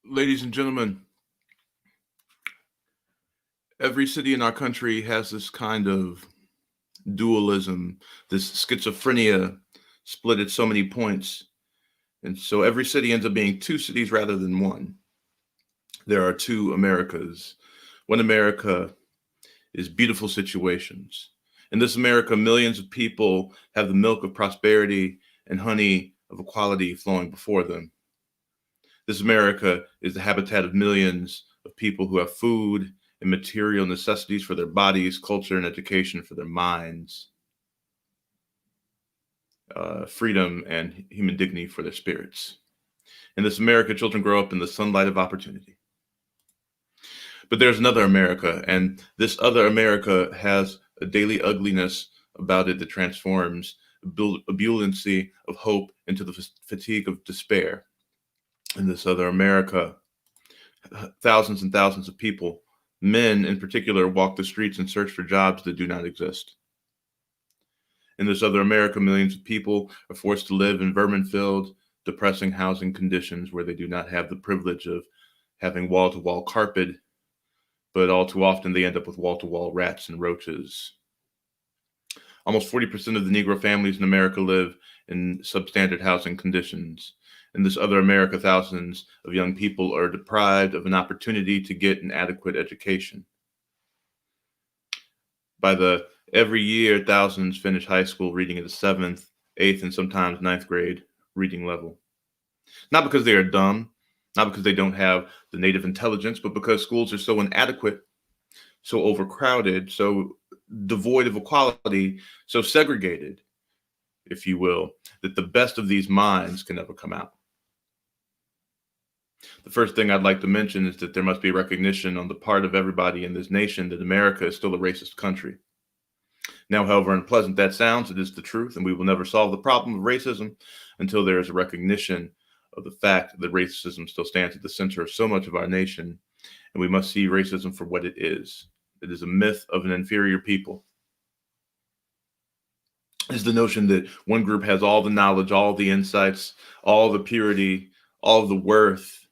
Ladies and gentlemen, every city in our country has this kind of dualism, this schizophrenia split at so many points. And so every city ends up being two cities rather than one. There are two Americas. One America is beautiful situations. In this America, millions of people have the milk of prosperity and honey of equality flowing before them. This America is the habitat of millions of people who have food and material necessities for their bodies, culture, and education for their minds, freedom and human dignity for their spirits. In this America, children grow up in the sunlight of opportunity. But there's another America, and this other America has a daily ugliness about it that transforms ebullient of hope into the fatigue of despair. In this other America, thousands and thousands of people, men in particular, walk the streets and search for jobs that do not exist. In this other America, millions of people are forced to live in vermin-filled, depressing housing conditions where they do not have the privilege of having wall-to-wall carpet, but all too often they end up with wall-to-wall rats and roaches. Almost 40% of the Negro families in America live in substandard housing conditions. In this other America, thousands of young people are deprived of an opportunity to get an adequate education. Every year, thousands finish high school reading at the seventh, eighth, and sometimes ninth grade reading level. Not because they are dumb, not because they don't have the native intelligence, but because schools are so inadequate, so overcrowded, so devoid of equality, so segregated, if you will, that the best of these minds can never come out. The first thing I'd like to mention is that there must be recognition on the part of everybody in this nation that America is still a racist country. Now, however unpleasant that sounds, it is the truth, and we will never solve the problem of racism until there is a recognition of the fact that racism still stands at the center of so much of our nation, and we must see racism for what it is. It is a myth of an inferior people. It's the notion that one group has all the knowledge, all the insights, all the purity, all the worth,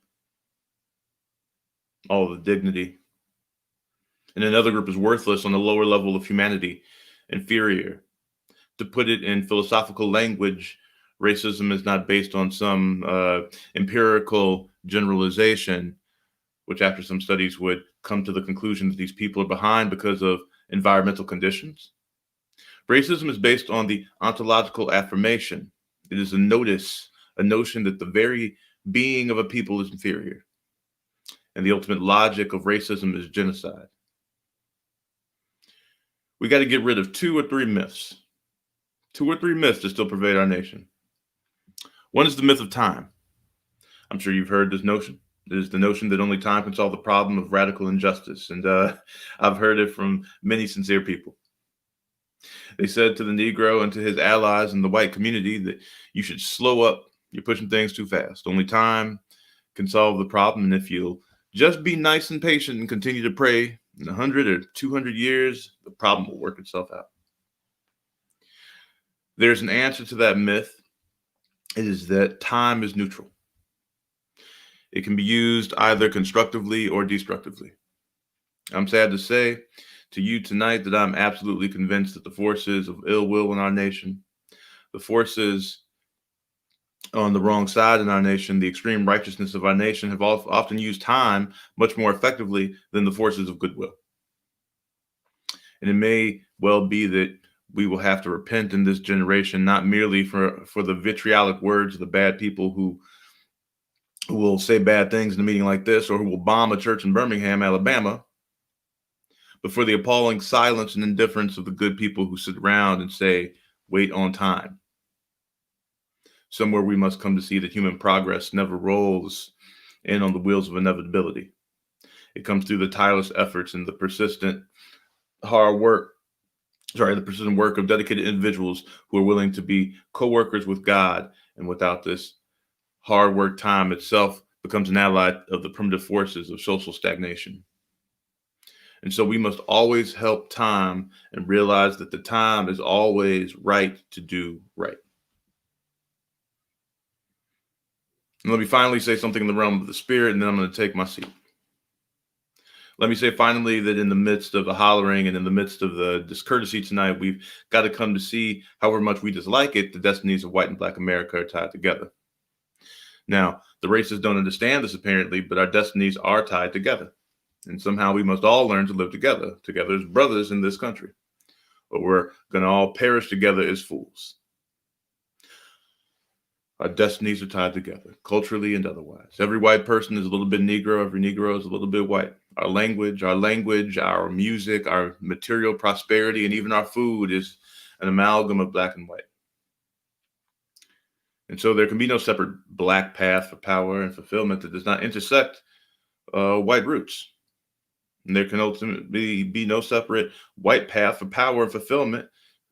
all the dignity, and another group is worthless on the lower level of humanity, inferior. To put it in philosophical language, racism is not based on some empirical generalization, which after some studies would come to the conclusion that these people are behind because of environmental conditions. Racism is based on the ontological affirmation. It is a notion that the very being of a people is inferior. And the ultimate logic of racism is genocide. We got to get rid of two or three myths that still pervade our nation. One is the myth of time. I'm sure you've heard this notion. It is the notion that only time can solve the problem of radical injustice. And I've heard it from many sincere people. They said to the Negro and to his allies in the white community that you should slow up. You're pushing things too fast. Only time can solve the problem. And if you'll just be nice and patient and continue to pray, in 100 or 200 years, the problem will work itself out. There's an answer to that myth. It is that time is neutral. It can be used either constructively or destructively. I'm sad to say to you tonight that I'm absolutely convinced that the forces of ill will in our nation, the forces on the wrong side in our nation, the extreme righteousness of our nation have often used time much more effectively than the forces of goodwill. And it may well be that we will have to repent in this generation, not merely for the vitriolic words of the bad people who will say bad things in a meeting like this, or who will bomb a church in Birmingham, Alabama, but for the appalling silence and indifference of the good people who sit around and say, wait on time. Somewhere we must come to see that human progress never rolls in on the wheels of inevitability. It comes through the tireless efforts and the persistent work of dedicated individuals who are willing to be co-workers with God. And without this hard work, time itself becomes an ally of the primitive forces of social stagnation. And so we must always help time and realize that the time is always right to do right. And let me finally say something in the realm of the spirit, and then I'm going to take my seat. Let me say finally that in the midst of the hollering and in the midst of the discourtesy tonight, we've got to come to see, however much we dislike it, the destinies of white and black America are tied together. Now, the racists don't understand this apparently, but our destinies are tied together. And somehow we must all learn to live together as brothers in this country, or we're going to all perish together as fools. Our destinies are tied together, culturally and otherwise. Every white person is a little bit Negro. Every Negro is a little bit white. Our language, our music, our material prosperity, and even our food is an amalgam of black and white. And so there can be no separate black path for power and fulfillment that does not intersect white roots. And there can ultimately be no separate white path for power and fulfillment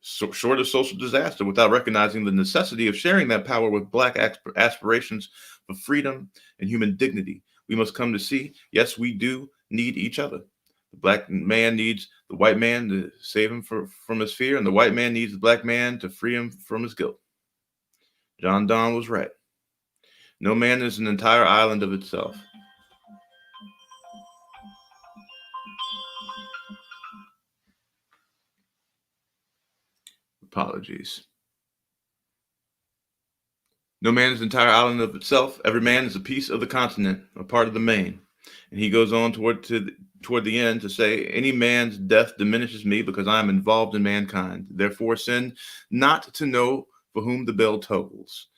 short of social disaster without recognizing the necessity of sharing that power with black aspirations for freedom and human dignity. We must come to see, yes, we do need each other. The black man needs the white man to save him from his fear, and the white man needs the black man to free him from his guilt. John Donne was right. No man is an entire island of itself. Apologies. No man is an entire island of itself. Every man is a piece of the continent, a part of the main. And he goes on toward the end to say, any man's death diminishes me because I am involved in mankind. Therefore, sin not to know for whom the bell tolls.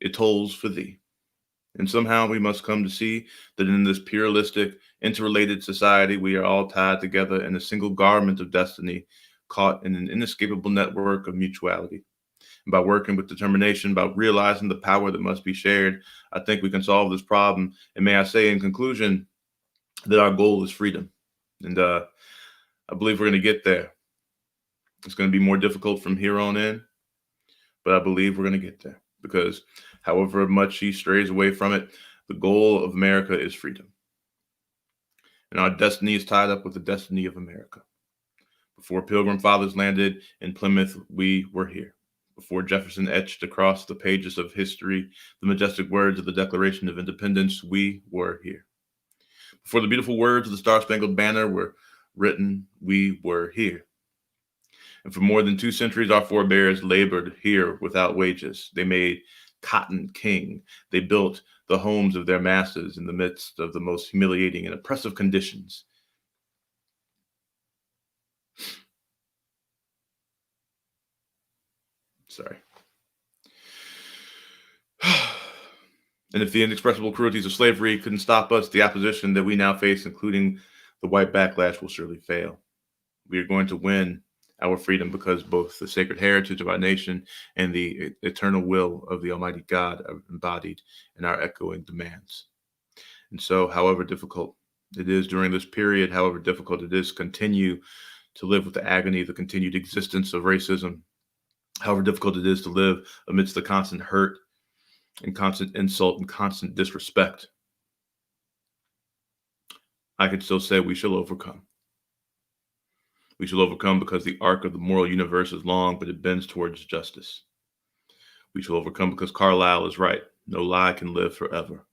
It tolls for thee. And somehow we must come to see that in this pluralistic, interrelated society, we are all tied together in a single garment of destiny, caught in an inescapable network of mutuality. And by working with determination, by realizing the power that must be shared, I think we can solve this problem. And may I say in conclusion that our goal is freedom. And I believe we're going to get there. It's going to be more difficult from here on in, but I believe we're going to get there because however much he strays away from it, the goal of America is freedom. And our destiny is tied up with the destiny of America. Before Pilgrim Fathers landed in Plymouth, we were here. Before Jefferson etched across the pages of history the majestic words of the Declaration of Independence, we were here. Before the beautiful words of the Star-Spangled Banner were written, we were here. And for more than 2 centuries, our forebears labored here without wages. They made cotton king. They built the homes of their masters in the midst of the most humiliating and oppressive conditions. Sorry. And if the inexpressible cruelties of slavery couldn't stop us, the opposition that we now face, including the white backlash, will surely fail. We are going to win our freedom because both the sacred heritage of our nation and the eternal will of the Almighty God are embodied in our echoing demands. And so, however difficult it is during this period, however difficult it is, continue to live with the agony, the continued existence of racism, however difficult it is to live amidst the constant hurt and constant insult and constant disrespect, I could still say we shall overcome. We shall overcome because the arc of the moral universe is long, but it bends towards justice. We shall overcome because Carlyle is right. No lie can live forever.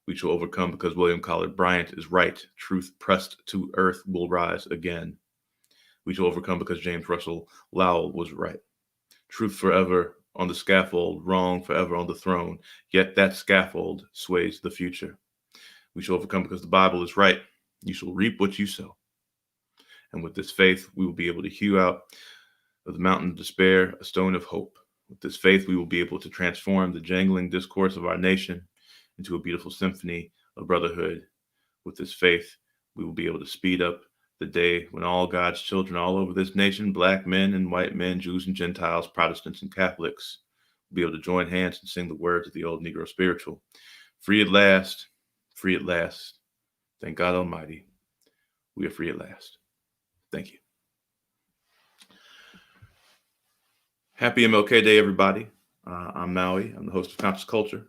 We shall overcome because William Collard Bryant is right. Truth pressed to earth will rise again. We shall overcome because James Russell Lowell was right. Truth forever on the scaffold, wrong forever on the throne. Yet that scaffold sways the future. We shall overcome because the Bible is right. You shall reap what you sow. And with this faith, we will be able to hew out of the mountain of despair a stone of hope. With this faith, we will be able to transform the jangling discourse of our nation into a beautiful symphony of brotherhood. With this faith, we will be able to speed up the day when all God's children all over this nation, black men and white men, Jews and Gentiles, Protestants and Catholics, will be able to join hands and sing the words of the old Negro spiritual. Free at last, free at last. Thank God Almighty, we are free at last. Thank you. Happy MLK Day, everybody. I'm Maui. I'm the host of Conscious Culture.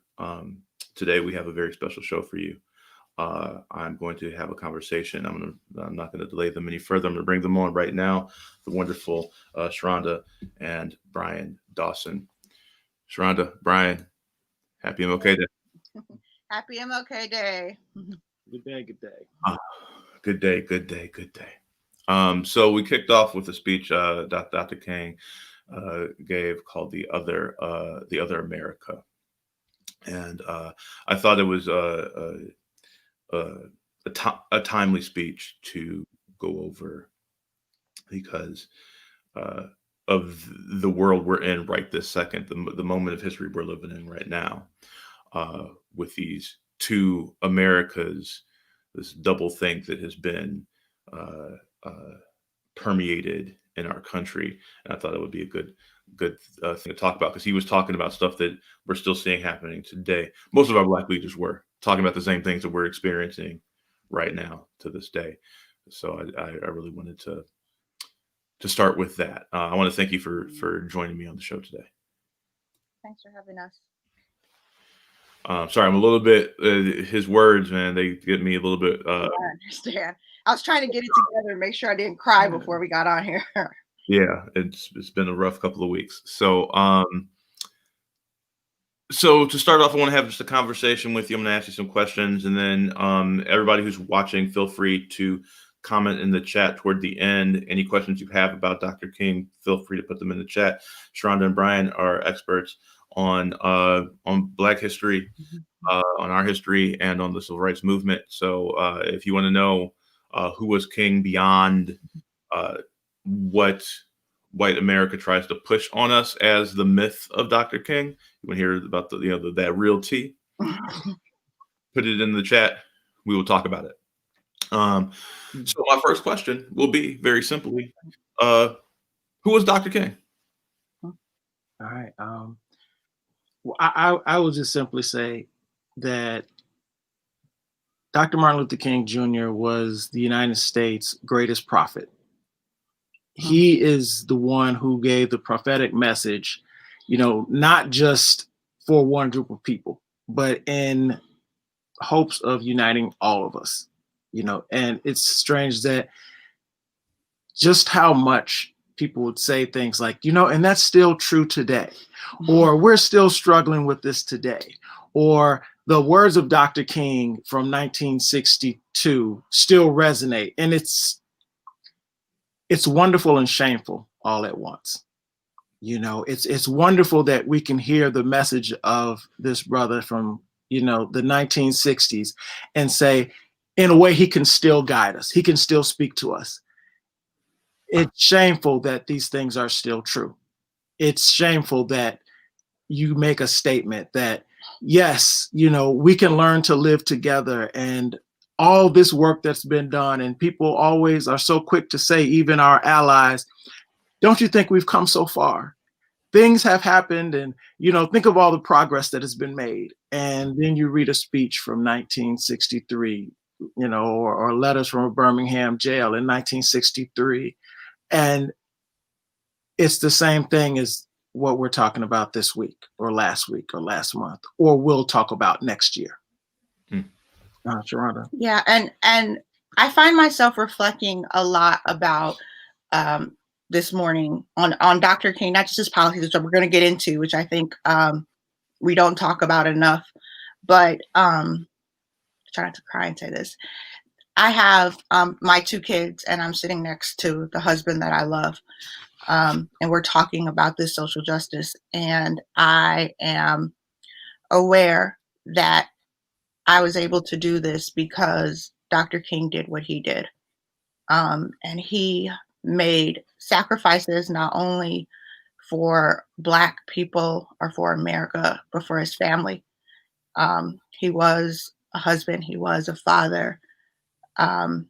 Today we have a very special show for you. I'm going to have a conversation. I'm not going to delay them any further. I'm going to bring them on right now. The wonderful ShaRhonda and Brian Dawson. ShaRhonda, Brian, happy MLK Day. Happy MLK Day. Good day, good day. Good day, good day, good day. So we kicked off with a speech Dr. King gave called the Other America, and I thought it was a timely speech to go over because uh, of the world we're in right this second, the moment of history we're living in right now, with these two Americas, this double think that has been uh, uh, permeated in our country. And I thought it would be a good thing to talk about because he was talking about stuff that we're still seeing happening today. Most of our black leaders were talking about the same things that we're experiencing right now to this day. So I really wanted to start with that. I want to thank you for joining me on the show today. Thanks for having us. Sorry, I'm a little bit his words, man. They get me a little bit. Yeah, I understand. I was trying to get it together and make sure I didn't cry before we got on here. Yeah, it's been a rough couple of weeks. So to start off, I want to have just a conversation with you. I'm going to ask you some questions, and then everybody who's watching, feel free to comment in the chat toward the end. Any questions you have about Dr. King, feel free to put them in the chat. ShaRhonda and Brian are experts on Black history, on our history, and on the Civil Rights Movement. So if you want to know who was king beyond what white America tries to push on us as the myth of Dr. King, you want to hear about that real tea? Put it in the chat. We will talk about it. So my first question will be very simply, who was Dr. King? All right. Well, I will just simply say that Dr. Martin Luther King Jr. was the United States' greatest prophet. He is the one who gave the prophetic message, not just for one group of people, but in hopes of uniting all of us, and it's strange that just how much people would say things like, and that's still true today, or we're still struggling with this today, or the words of Dr. King from 1962 still resonate. And it's wonderful and shameful all at once. It's wonderful that we can hear the message of this brother from, the 1960s and say, in a way, he can still guide us. He can still speak to us. It's shameful that these things are still true. It's shameful that you make a statement that, yes, we can learn to live together, and all this work that's been done, and people always are so quick to say, even our allies, don't you think we've come so far? Things have happened, and think of all the progress that has been made. And then you read a speech from 1963, or letters from a Birmingham jail in 1963, and it's the same thing as what we're talking about this week or last last month, or we'll talk about next year. ShaRhonda. Yeah, and I find myself reflecting a lot about this morning on Dr. King, not just his policies, which we're going to get into, which I think we don't talk about enough. But try not to cry and say this. I have my two kids, and I'm sitting next to the husband that I love. And we're talking about this social justice. And I am aware that I was able to do this because Dr. King did what he did. And he made sacrifices not only for Black people or for America, but for his family. He was a husband, he was a father, and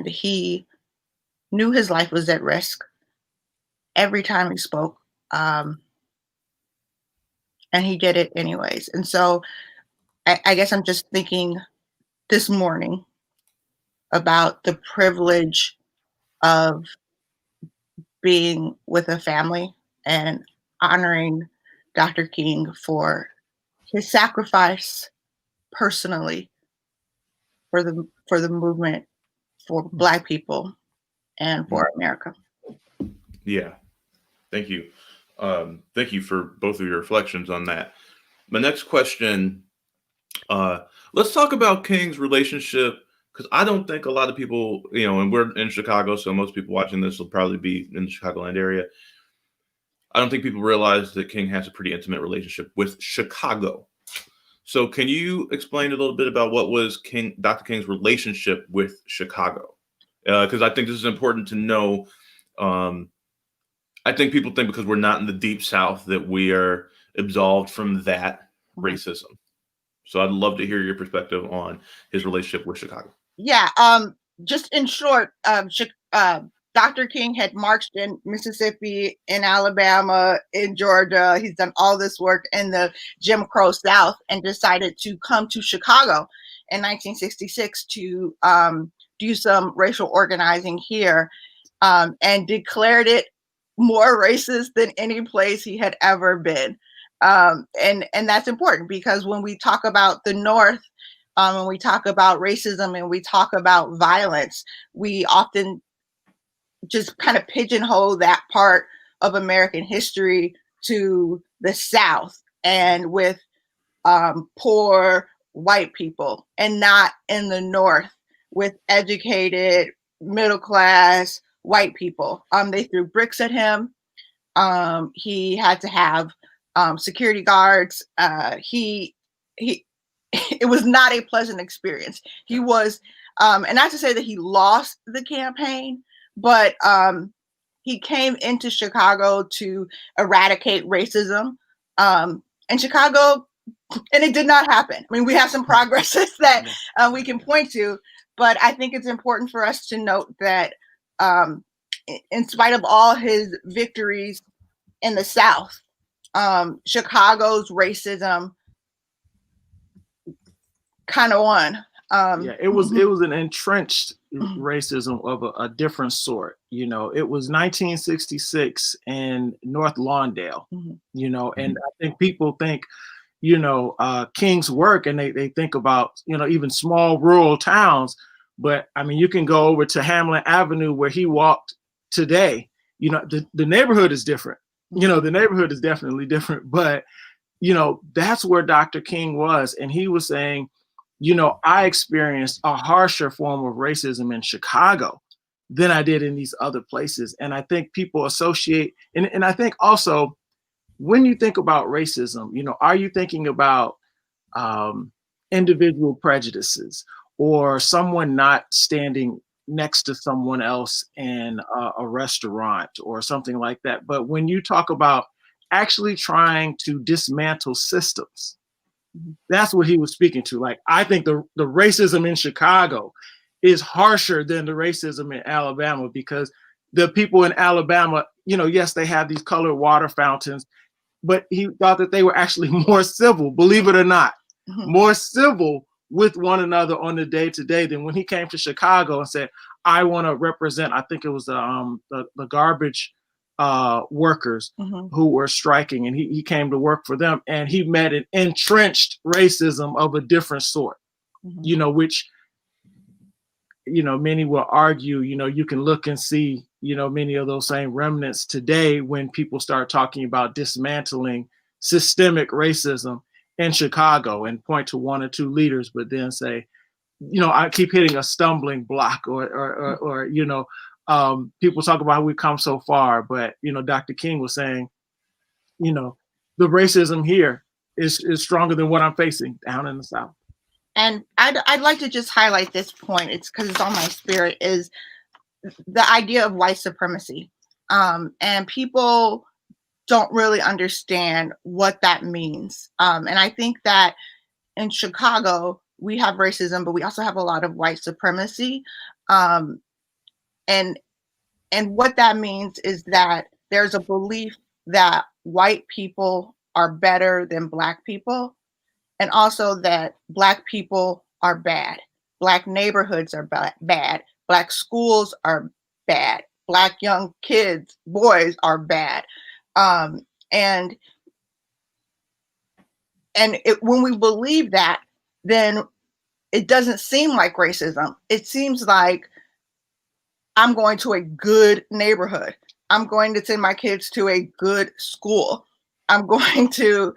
he knew his life was at risk every time he spoke, and he did it anyways. And so I guess I'm just thinking this morning about the privilege of being with a family and honoring Dr. King for his sacrifice personally for the movement for Black people and for America. Yeah, thank you. Thank you for both of your reflections on that. My next question, let's talk about King's relationship, because I don't think a lot of people, and we're in Chicago, so most people watching this will probably be in the Chicagoland area. I don't think people realize that King has a pretty intimate relationship with Chicago. So can you explain a little bit about what was Dr. King's relationship with Chicago? Because I think this is important to know. I think people think because we're not in the Deep South that we are absolved from that racism. So I'd love to hear your perspective on his relationship with Chicago. Yeah. Just in short, Dr. King had marched in Mississippi, in Alabama, in Georgia. He's done all this work in the Jim Crow South and decided to come to Chicago in 1966 to do some racial organizing here, and declared it more racist than any place he had ever been. And that's important because when we talk about the North, when we talk about racism and we talk about violence, we often just kind of pigeonhole that part of American history to the South and with poor white people, and not in the North with educated, middle class white people. They threw bricks at him. He had to have security guards. He it was not a pleasant experience. He was, and not to say that he lost the campaign, but he came into Chicago to eradicate racism. And Chicago, and it did not happen. I mean, we have some progresses that we can point to, but I think it's important for us to note that in spite of all his victories in the South, Chicago's racism kind of won. It was an entrenched racism of a different sort. It was 1966 in North Lawndale, and I think people think, King's work, and they think about, even small rural towns. But I mean, you can go over to Hamlin Avenue where he walked today. The neighborhood is different. The neighborhood is definitely different. But, that's where Dr. King was. And he was saying, I experienced a harsher form of racism in Chicago than I did in these other places. And I think people associate, and I think also when you think about racism, are you thinking about individual prejudices or someone not standing next to someone else in a restaurant or something like that? But when you talk about actually trying to dismantle systems, that's what he was speaking to. Like, I think the racism in Chicago is harsher than the racism in Alabama, because the people in Alabama, yes, they have these colored water fountains, but he thought that they were actually more civil, believe it or not, more civil with one another on the day-to-day than when he came to Chicago and said, I want to represent, I think it was the garbage workers who were striking, and he came to work for them, and he met an entrenched racism of a different sort, which, many will argue, you can look and see, many of those same remnants today when people start talking about dismantling systemic racism in Chicago and point to one or two leaders, but then say, I keep hitting a stumbling block, or people talk about how we've come so far, but Dr. King was saying, the racism here is stronger than what I'm facing down in the South. And I'd like to just highlight this point. It's because it's on my spirit, is the idea of white supremacy. And people don't really understand what that means. And I think that in Chicago, we have racism, but we also have a lot of white supremacy. And what that means is that there's a belief that white people are better than Black people, and also that Black people are bad. Black neighborhoods are bad. Black schools are bad. Black young kids, boys are bad. And when we believe that, then it doesn't seem like racism. It seems like I'm going to a good neighborhood. I'm going to send my kids to a good school. I'm going to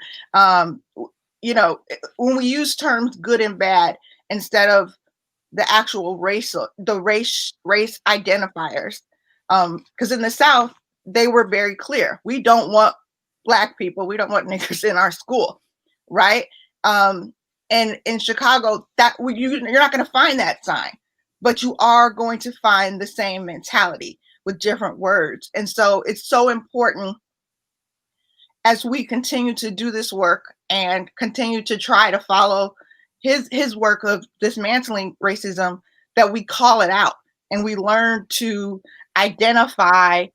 you know, when we use terms good and bad instead of the actual race identifiers, because in the South they were very clear. We don't want Black people. We don't want niggers in our school, right? And in Chicago, you're not going to find that sign, but you are going to find the same mentality with different words. And so it's so important as we continue to do this work and continue to try to follow his work of dismantling racism, that we call it out and we learn to identify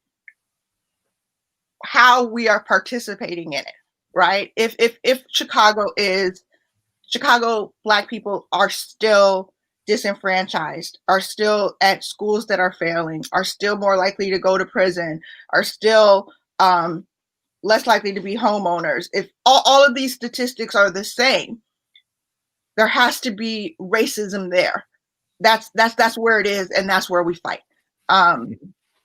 how we are participating in it, right? If Chicago Black people are still disenfranchised, are still at schools that are failing, are still more likely to go to prison, are still less likely to be homeowners. If all of these statistics are the same, there has to be racism there. That's where it is, and that's where we fight. And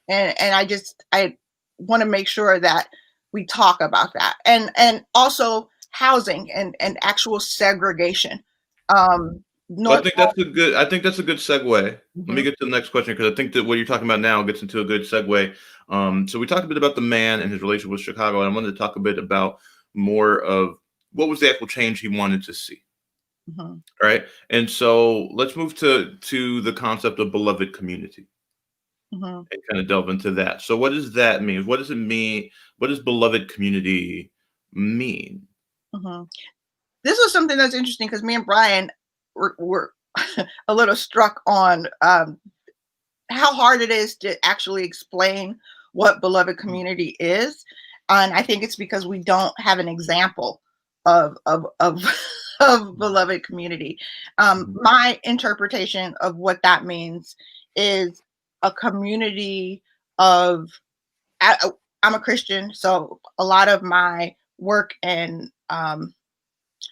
I want to make sure that we talk about that, and also housing and actual segregation. Well, I think that's a good. I think that's a good segue. Mm-hmm. Let me get to the next question, because I think that what you're talking about now gets into a good segue. So we talked a bit about the man and his relationship with Chicago, and I wanted to talk a bit about more of what was the actual change he wanted to see. Mm-hmm. All right, and so let's move to the concept of beloved community. Mm-hmm. And kind of delve into that. So what does that mean? What does it mean? What does beloved community mean? Mm-hmm. This was something that's interesting because me and Brian were a little struck on how hard it is to actually explain what beloved community is. And I think it's because we don't have an example of beloved community. My interpretation of what that means is a community of, I'm a Christian, so a lot of my work and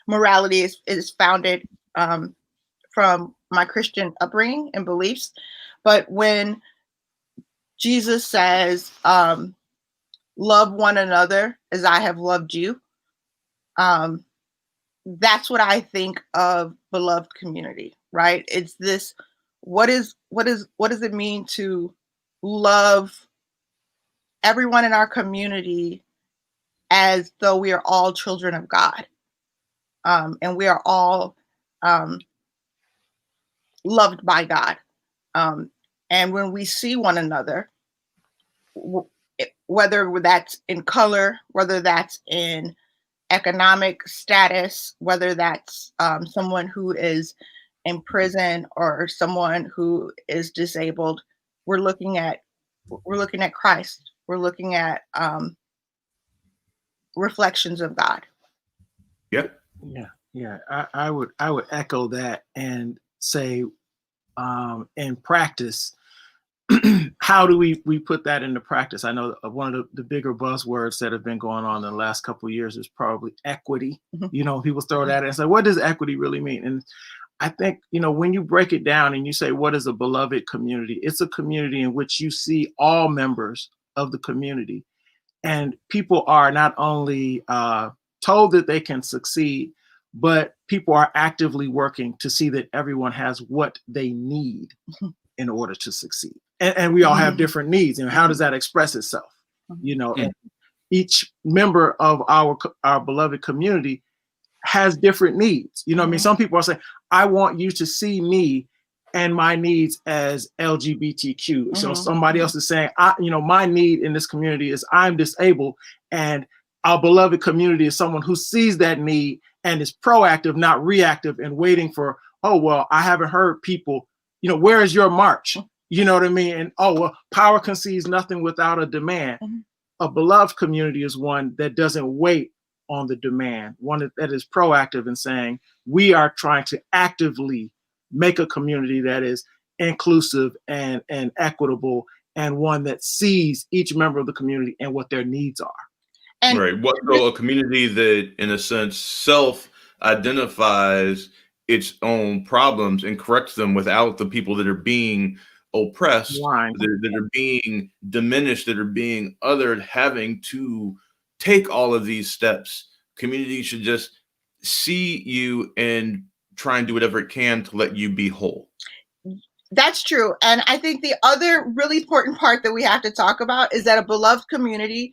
morality is founded from my Christian upbringing and beliefs. But when Jesus says, love one another as I have loved you, that's what I think of beloved community, right? It's this, what does it mean to love everyone in our community as though we are all children of God, and we are all loved by God. And when we see one another, whether that's in color, whether that's in economic status, whether that's someone who is in prison or someone who is disabled, we're looking at Christ. We're looking at reflections of God. Yep. Yeah. I would echo that and say, in practice, how do we put that into practice? I know one of the bigger buzzwords that have been going on in the last couple of years is probably equity. Mm-hmm. You know, people throw that and say, what does equity really mean? And I think, you know, when you break it down and you say, what is a beloved community? It's a community in which you see all members of the community, and people are not only told that they can succeed, but people are actively working to see that everyone has what they need in order to succeed. And we all have different needs. And how does that express itself? You know, and each member of our beloved community has different needs. You know what I mean? Some people are saying, I want you to see me and my needs as LGBTQ. So somebody else is saying, my need in this community is I'm disabled, and our beloved community is someone who sees that need and is proactive, not reactive, and waiting for, oh, well, I haven't heard people, where is your march? You know what I mean? And, oh, well, power concedes nothing without a demand. A beloved community is one that doesn't wait on the demand, one that is proactive in saying, we are trying to actively make a community that is inclusive and equitable, and one that sees each member of the community and what their needs are. And right. So a community that, in a sense, self-identifies its own problems and corrects them without the people that are being oppressed, that are being diminished, that are being othered, having to take all of these steps. Community should just see you and try and do whatever it can to let you be whole. That's true. And I think the other really important part that we have to talk about is that a beloved community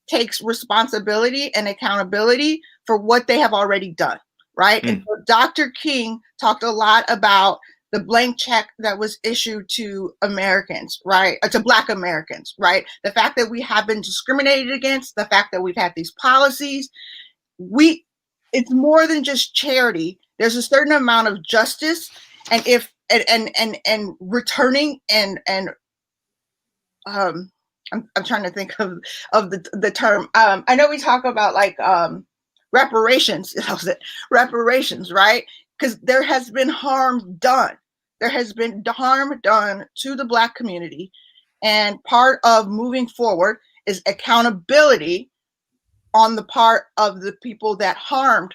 takes responsibility and accountability for what they have already done, right? And so Dr. King talked a lot about the blank check that was issued to Americans, right? To Black Americans, right? The fact that we have been discriminated against, the fact that we've had these policies, it's more than just charity. There's a certain amount of justice, and if and returning and I'm trying to think of the term. I know we talk about like reparations. Reparations, right? Because there has been harm done. There has been harm done to the Black community, and part of moving forward is accountability on the part of the people that harmed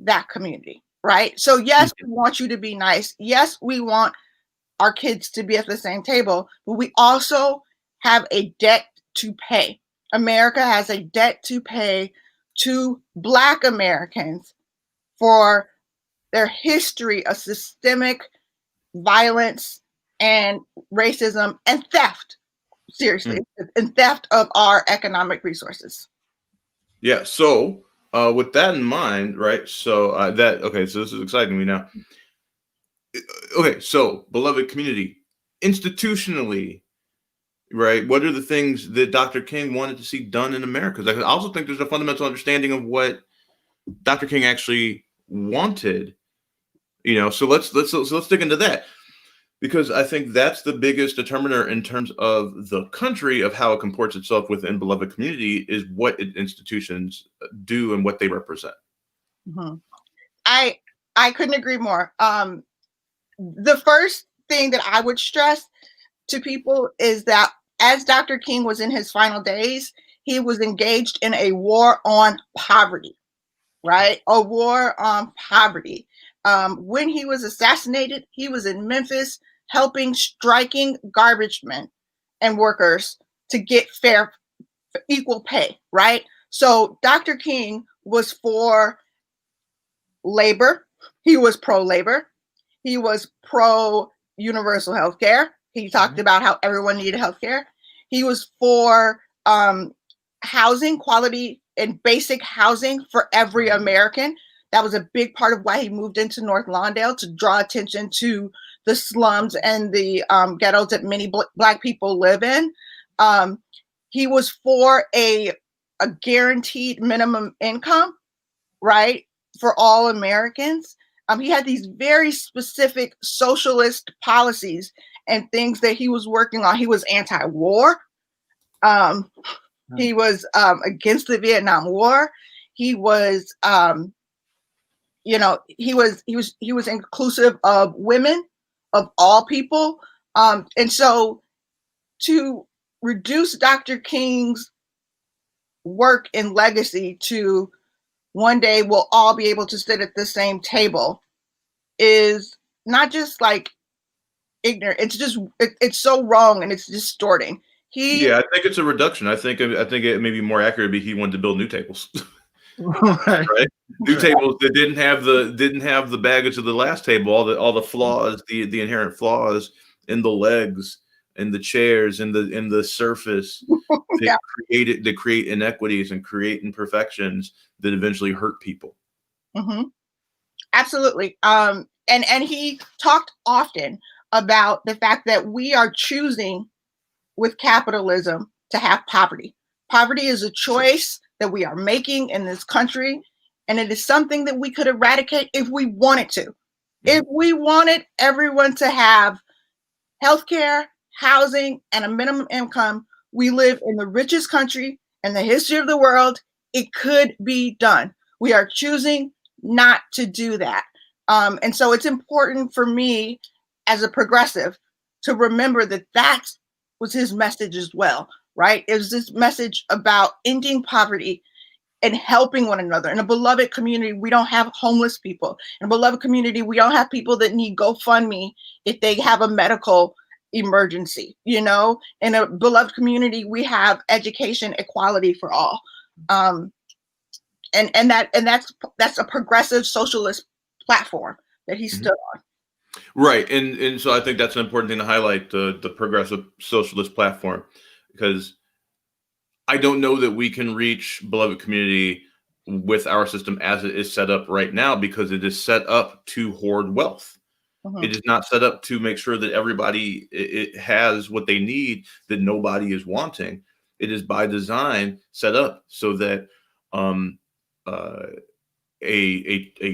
that community, right? So yes, we want you to be nice. Yes, we want our kids to be at the same table, but we also have a debt to pay. America has a debt to pay to Black Americans for their history of systemic violence and racism and theft, seriously, and theft of our economic resources. Yeah. So with that in mind, right? So okay. So this is exciting me now. Okay. So beloved community, institutionally, right? What are the things that Dr. King wanted to see done in America? I also think there's a fundamental understanding of what Dr. King actually wanted. So let's dig into that, because I think that's the biggest determiner in terms of the country of how it comports itself within beloved community is what institutions do and what they represent. Mm-hmm. I couldn't agree more. The first thing that I would stress to people is that as Dr. King was in his final days, he was engaged in a war on poverty, right? A war on poverty. When he was assassinated, he was in Memphis helping striking garbage men and workers to get fair, equal pay, right? So Dr. King was for labor. He was pro-labor. He was pro-universal health care. He talked about how everyone needed health care. He was for housing, quality and basic housing for every American. That was a big part of why he moved into North Lawndale, to draw attention to the slums and the ghettos that many Black people live in. He was for a guaranteed minimum income, right, for all Americans. He had these very specific socialist policies and things that he was working on. He was anti-war. He was against the Vietnam War. He was, he was inclusive of women, of all people. And so to reduce Dr. King's work and legacy to one day we'll all be able to sit at the same table is not just like ignorant. It's just, it's so wrong and it's distorting. I think it's a reduction. I think it may be more accurate, but he wanted to build new tables. Right. New tables that didn't have the baggage of the last table, all the flaws, the inherent flaws in the legs, in the chairs, in the surface that create inequities and create imperfections that eventually hurt people. Mm-hmm. Absolutely. And he talked often about the fact that we are choosing with capitalism to have poverty. Poverty is a choice that we are making in this country, and it is something that we could eradicate if we wanted to. If we wanted everyone to have healthcare, housing, and a minimum income, we live in the richest country in the history of the world. It could be done. We are choosing not to do that. And so it's important for me as a progressive to remember that that was his message as well, right? It was this message about ending poverty and helping one another. In a beloved community, we don't have homeless people. In a beloved community, we don't have people that need GoFundMe if they have a medical emergency, In a beloved community, we have education equality for all. and that's a progressive socialist platform that he stood on. Right, and so I think that's an important thing to highlight, the progressive socialist platform, because I don't know that we can reach beloved community with our system as it is set up right now, because it is set up to hoard wealth. It is not set up to make sure that everybody it has what they need, that nobody is wanting. It is by design set up so that a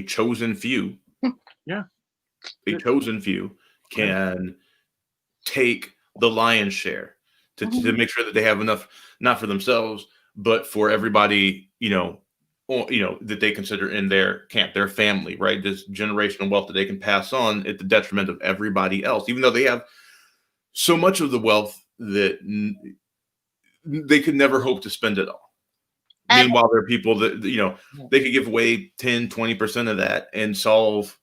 chosen few, Yeah, a chosen few can take the lion's share to make sure that they have enough, not for themselves, but for everybody, that they consider in their camp, their family, right? This generational wealth that they can pass on at the detriment of everybody else, even though they have so much of the wealth that they could never hope to spend it all. And meanwhile, there are people that, they could give away 10, 20% of that and solve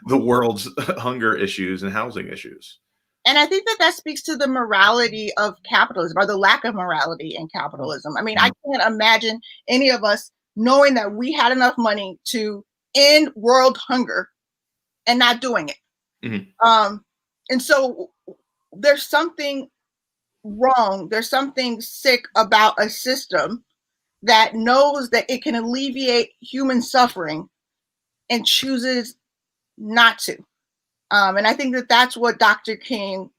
the world's hunger issues and housing issues. And I think that speaks to the morality of capitalism, or the lack of morality in capitalism. I mean, I can't imagine any of us knowing that we had enough money to end world hunger and not doing it. And so there's something wrong. There's something sick about a system that knows that it can alleviate human suffering and chooses not to. And I think that that's what Dr. King,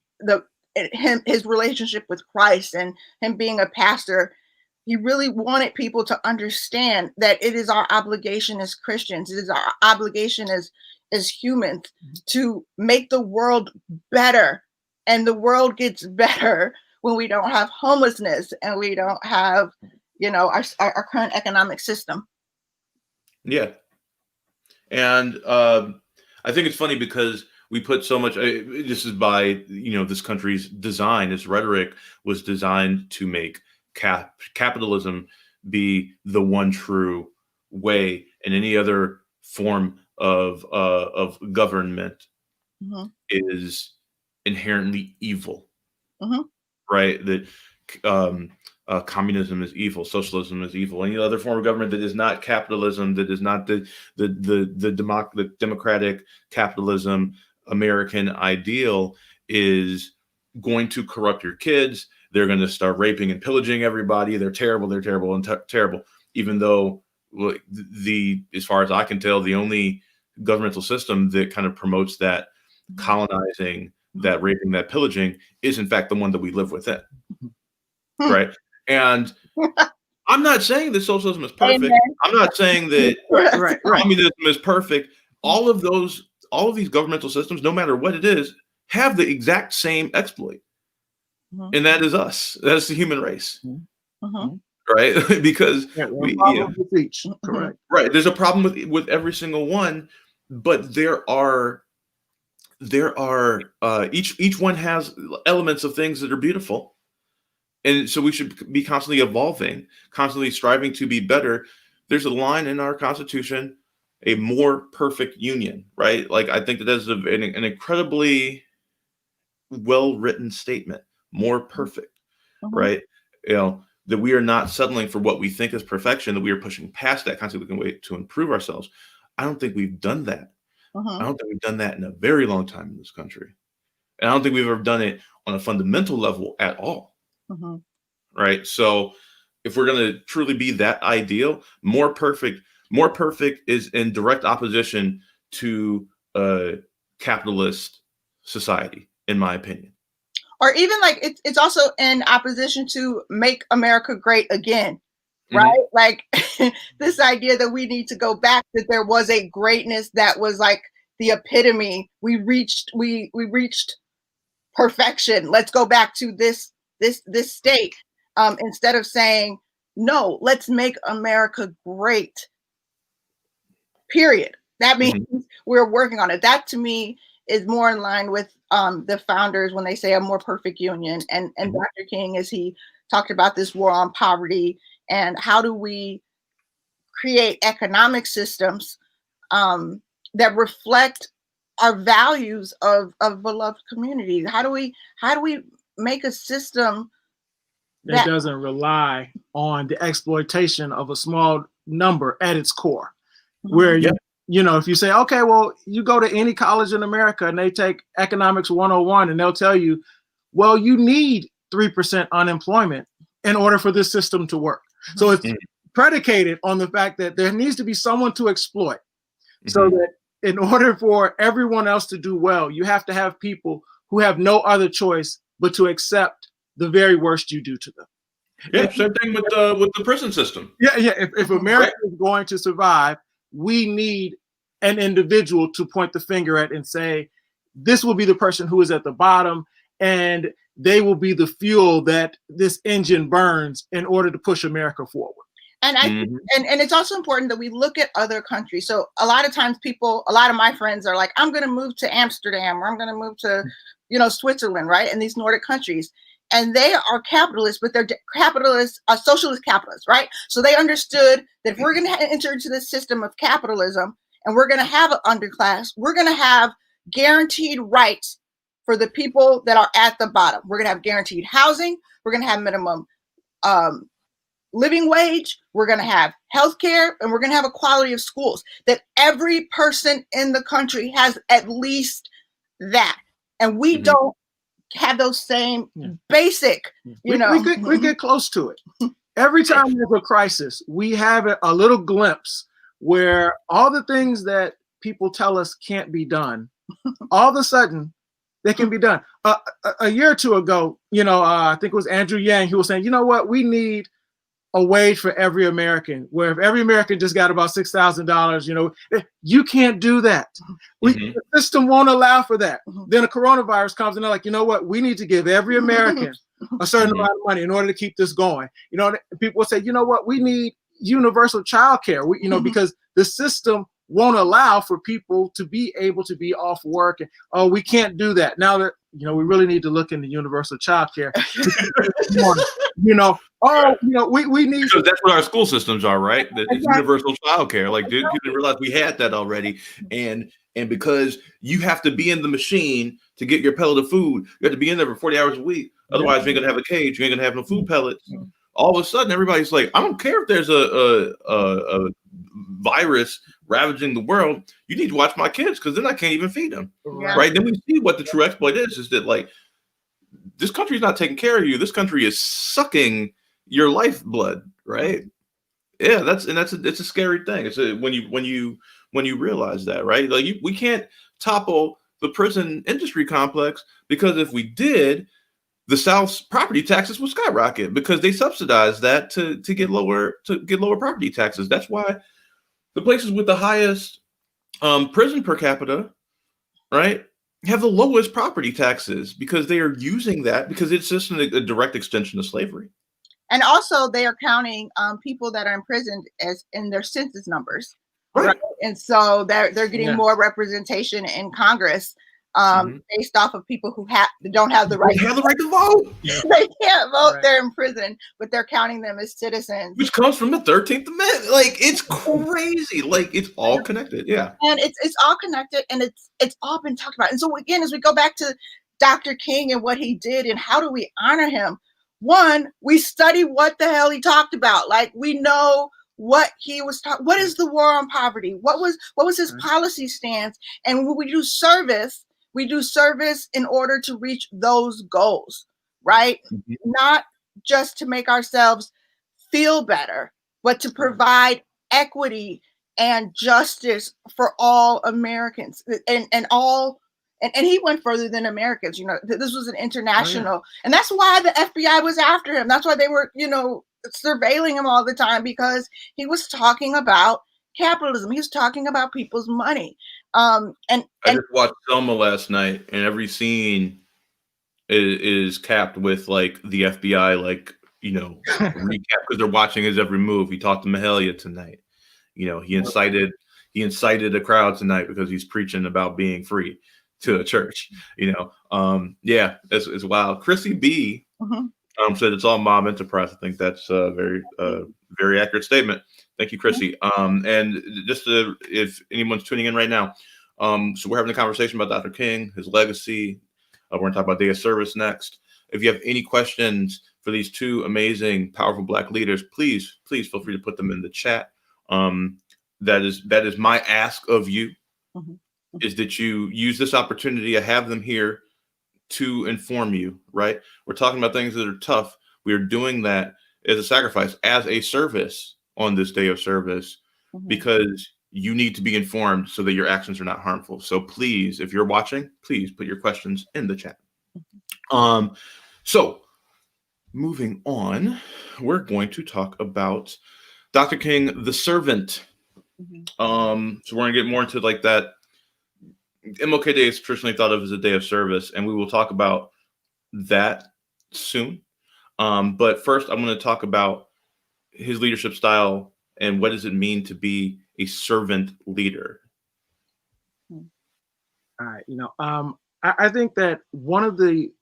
his relationship with Christ and him being a pastor, he really wanted people to understand that it is our obligation as Christians, it is our obligation as humans to make the world better. And the world gets better when we don't have homelessness and we don't have, our current economic system. Yeah. And I think it's funny because we put so much, this is by, this country's design, its rhetoric was designed to make capitalism be the one true way, and any other form of government is inherently evil, right? That communism is evil, socialism is evil. Any other form of government that is not capitalism, that is not the democratic capitalism American ideal, is going to corrupt your kids. They're going to start raping and pillaging everybody. They're terrible. They're terrible and terrible. Even though, as far as I can tell, the only governmental system that kind of promotes that colonizing, that raping, that pillaging is in fact the one that we live within. Right. And I'm not saying that socialism is perfect. Amen. I'm not saying that communism is perfect. All of these governmental systems, no matter what it is, have the exact same exploit. And that is us. That's the human race. Right? Because correct. Right. There's a problem with every single one, but there are each one has elements of things that are beautiful. And so we should be constantly evolving, constantly striving to be better. There's a line in our Constitution, a more perfect union, right? Like, I think that is an incredibly well-written statement, more perfect, right? That we are not settling for what we think is perfection, that we are pushing past that constantly looking way to improve ourselves. I don't think we've done that. I don't think we've done that in a very long time in this country. And I don't think we've ever done it on a fundamental level at all. Right. So if we're going to truly be that ideal, more perfect is in direct opposition to a capitalist society, in my opinion. Or even like it's also in opposition to make America great again. Right. Like this idea that we need to go back, that there was a greatness that was like the epitome. We reached perfection. Let's go back to this state. Instead of saying, no, let's make America great, period. That means we're working on it. That to me is more in line with the founders when they say a more perfect union. And Dr. King, as he talked about this war on poverty and how do we create economic systems that reflect our values of beloved communities. How do we make a system that doesn't rely on the exploitation of a small number at its core, where you know, if you say, okay, well, you go to any college in America and they take economics 101 and they'll tell you, well, you need 3% unemployment in order for this system to work. So it's predicated on the fact that there needs to be someone to exploit. So that in order for everyone else to do well, you have to have people who have no other choice but to accept the very worst you do to them. Yeah, same thing with the prison system. Yeah. If America is going to survive, we need an individual to point the finger at and say, this will be the person who is at the bottom, and they will be the fuel that this engine burns in order to push America forward. And and it's also important that we look at other countries. So a lot of times a lot of my friends are like, I'm going to move to Amsterdam, or I'm going to move to, Switzerland, right? And these Nordic countries. And they are capitalists, but they're capitalists, socialist capitalists, right? So they understood that if we're going to enter into this system of capitalism and we're going to have an underclass, we're going to have guaranteed rights for the people that are at the bottom. We're going to have guaranteed housing. We're going to have minimum living wage. We're going to have healthcare, and we're going to have a quality of schools that every person in the country has at least that. And we don't have those same basic, we get close to it. Every time there's a crisis, we have a little glimpse where all the things that people tell us can't be done, all of a sudden they can be done. A year or two ago, I think it was Andrew Yang who was saying, you know what, we need a wage for every American, where if every American just got about $6,000, you can't do that. The system won't allow for that. Then a coronavirus comes and they're like, you know what, we need to give every American a certain amount of money in order to keep this going. People will say, you know what, we need universal child care, because the system won't allow for people to be able to be off work. And, we can't do that. Now that, we really need to look into universal child care. We need, because that's what our school systems are, right? It's universal child care. Like, you didn't realize we had that already. And because you have to be in the machine to get your pellet of food, you have to be in there for 40 hours a week. Otherwise, you ain't gonna have a cage. You ain't gonna have no food pellets. All of a sudden, everybody's like, I don't care if there's a virus ravaging the world. You need to watch my kids, because then I can't even feed them. Right? Then we see what the true exploit is that, like, this country's not taking care of you. This country is sucking your lifeblood, right? Yeah, it's a scary thing. It's when you realize that, right? Like, we can't topple the prison industry complex, because if we did, the South's property taxes will skyrocket, because they subsidize that to get lower property taxes. That's why the places with the highest prison per capita, right, have the lowest property taxes, because they are using that, because it's just a direct extension of slavery. And also, they are counting people that are imprisoned as in their census numbers, right? And so they're getting more representation in Congress based off of people who don't have the right. They have the right to vote. They can't vote. Right. They're in prison, but they're counting them as citizens, which comes from the 13th Amendment. Like, it's crazy. Like, it's all connected. Yeah, and it's all connected, and it's all been talked about. And so again, as we go back to Dr. King and what he did, and how do we honor him? One, we study what the hell he talked about. Like, we know what he was talking. What is the war on poverty? What was his policy stance? And when we do service in order to reach those goals, right? Not just to make ourselves feel better, but to provide equity and justice for all Americans and he went further than Americans. This was an international, and that's why the FBI was after him. That's why they were, surveilling him all the time, because he was talking about capitalism. He was talking about people's money. I just watched Selma last night, and every scene is capped with, like, the FBI, like, recap, because they're watching his every move. He talked to Mahalia tonight. He incited a crowd tonight because he's preaching about being free to a church. It's wild. Chrissy B said it's all mob enterprise. I think that's a very accurate statement. Thank you, Chrissy. And just if anyone's tuning in right now, so we're having a conversation about Dr. King, his legacy. We're going to talk about Day of Service next. If you have any questions for these two amazing, powerful Black leaders, please feel free to put them in the chat. That is my ask of you, Mhm. is that you use this opportunity. I have them here to inform you, right? We're talking about things that are tough. We are doing that as a sacrifice, as a service on this day of service, Mhm. because you need to be informed so that your actions are not harmful. So please, if you're watching, please put your questions in the chat. So moving on, we're going to talk about Dr. King, the servant. Mhm. So we're gonna get more into like that. MLK Day is traditionally thought of as a day of service, and we will talk about that soon. But first, I'm going to talk about his leadership style and what does it mean to be a servant leader. All right, I think that one of the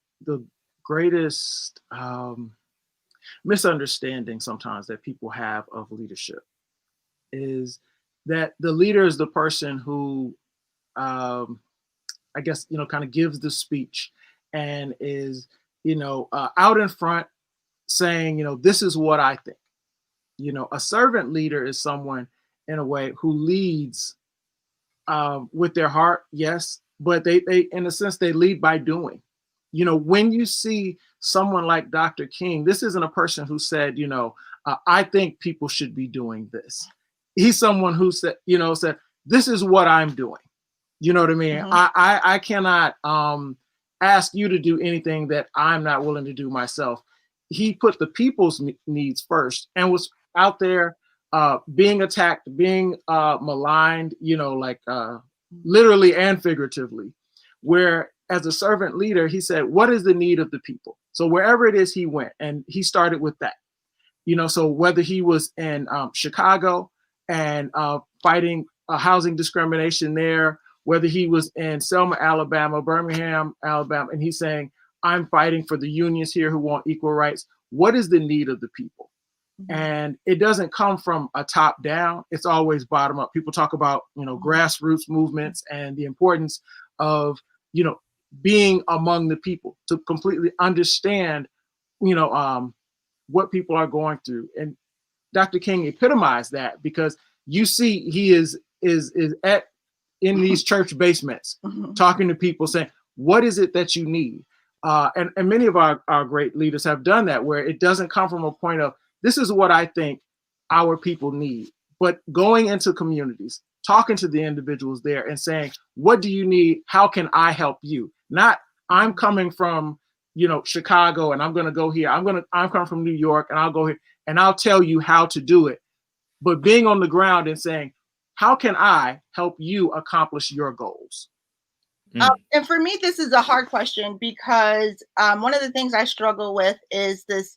greatest misunderstandings sometimes that people have of leadership is that the leader is the person who, I guess, kind of gives the speech and is, out in front saying, this is what I think. A servant leader is someone in a way who leads with their heart, yes, but they in a sense they lead by doing. When you see someone like Dr. King, this isn't a person who said, I think people should be doing this. He's someone who said, this is what I'm doing. You know what I mean? Mhm. I cannot ask you to do anything that I'm not willing to do myself. He put the people's needs first and was out there being attacked, being maligned, literally and figuratively, where as a servant leader, he said, what is the need of the people? So wherever it is he went, and he started with that, so whether he was in Chicago and fighting housing discrimination there, whether he was in Selma, Alabama, Birmingham, Alabama, and he's saying, I'm fighting for the unions here who want equal rights. What is the need of the people? And it doesn't come from a top down. It's always bottom up. People talk about, grassroots movements and the importance of, being among the people to completely understand, what people are going through. And Dr. King epitomized that because you see he is in these church basements talking to people saying, what is it that you need? And many of our great leaders have done that, where it doesn't come from a point of, this is what I think our people need, but going into communities, talking to the individuals there and saying, what do you need? How can I help you? Not, I'm coming from, Chicago and I'm going to go here. I'm coming from New York and I'll go here and I'll tell you how to do it. But being on the ground and saying, how can I help you accomplish your goals? And for me, this is a hard question because one of the things I struggle with is this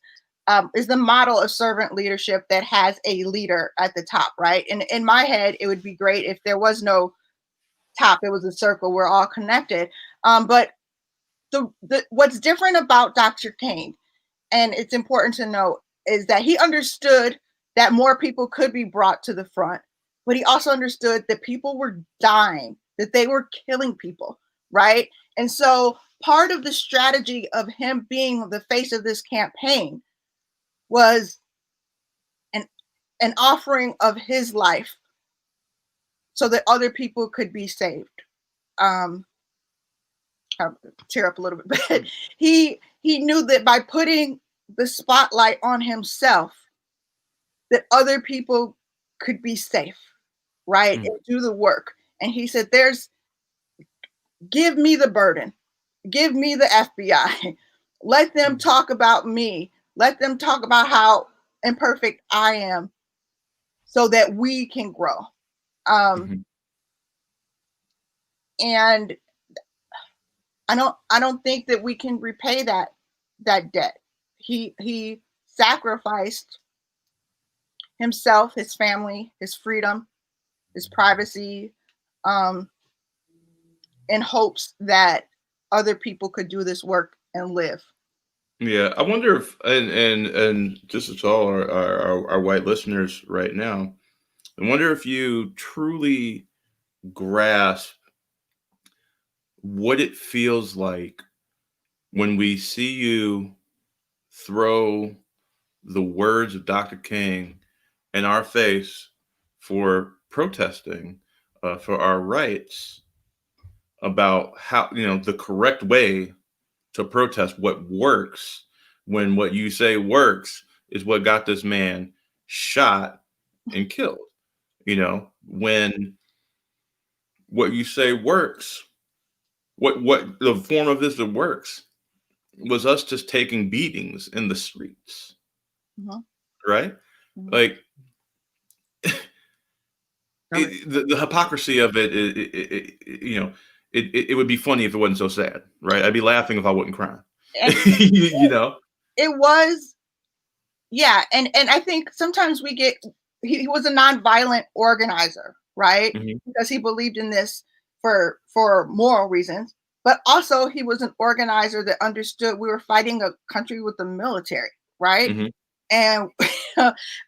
is the model of servant leadership that has a leader at the top, right? And in my head, it would be great if there was no top; it was a circle. We're all connected. But what's different about Dr. King, and it's important to know, is that he understood that more people could be brought to the front, but he also understood that people were dying, that they were killing people, right? And so part of the strategy of him being the face of this campaign was an offering of his life so that other people could be saved. I'll tear up a little bit, but he knew that by putting the spotlight on himself, that other people could be safe, right? And do the work. And he said, give me the burden, give me the FBI, let them talk about me, let them talk about how imperfect I am so that we can grow. And I don't think that we can repay that debt. He sacrificed himself, his family, his freedom, his privacy, in hopes that other people could do this work and live. Yeah, I wonder if, and this is to all our white listeners right now, I wonder if you truly grasp what it feels like when we see you throw the words of Dr. King in our face for protesting for our rights, about how, the correct way to protest, what works, when what you say works is what got this man shot and killed. When what you say works, what the form of this that works was us just taking beatings in the streets, right? Like, the hypocrisy of it, it would be funny if it wasn't so sad, right? I'd be laughing if I wasn't crying. It was, yeah, and I think sometimes we get, he was a nonviolent organizer, right? Because he believed in this for moral reasons, but also he was an organizer that understood we were fighting a country with the military, right? And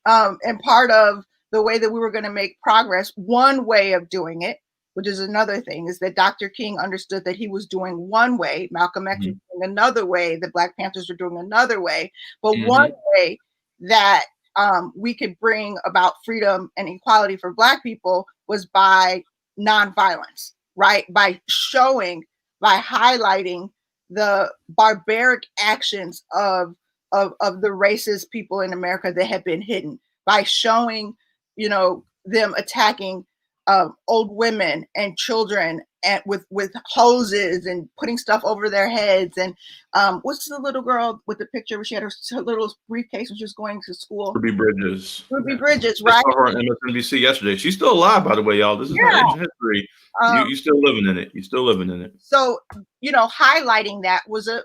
and part of the way that we were going to make progress, one way of doing it, which is another thing, is that Dr. King understood that he was doing one way, Malcolm X was doing another way, the Black Panthers were doing another way, but one way that we could bring about freedom and equality for Black people was by nonviolence, right? By highlighting the barbaric actions of the racist people in America that have been hidden, by showing, them attacking old women and children and with hoses and putting stuff over their heads. And what's the little girl with the picture where she had her little briefcase when she was going to school? Ruby Bridges. Ruby Bridges, right? I saw her on MSNBC yesterday. She's still alive, by the way, y'all. This is not ancient history. You still living in it. You're still living in it. So, highlighting that was a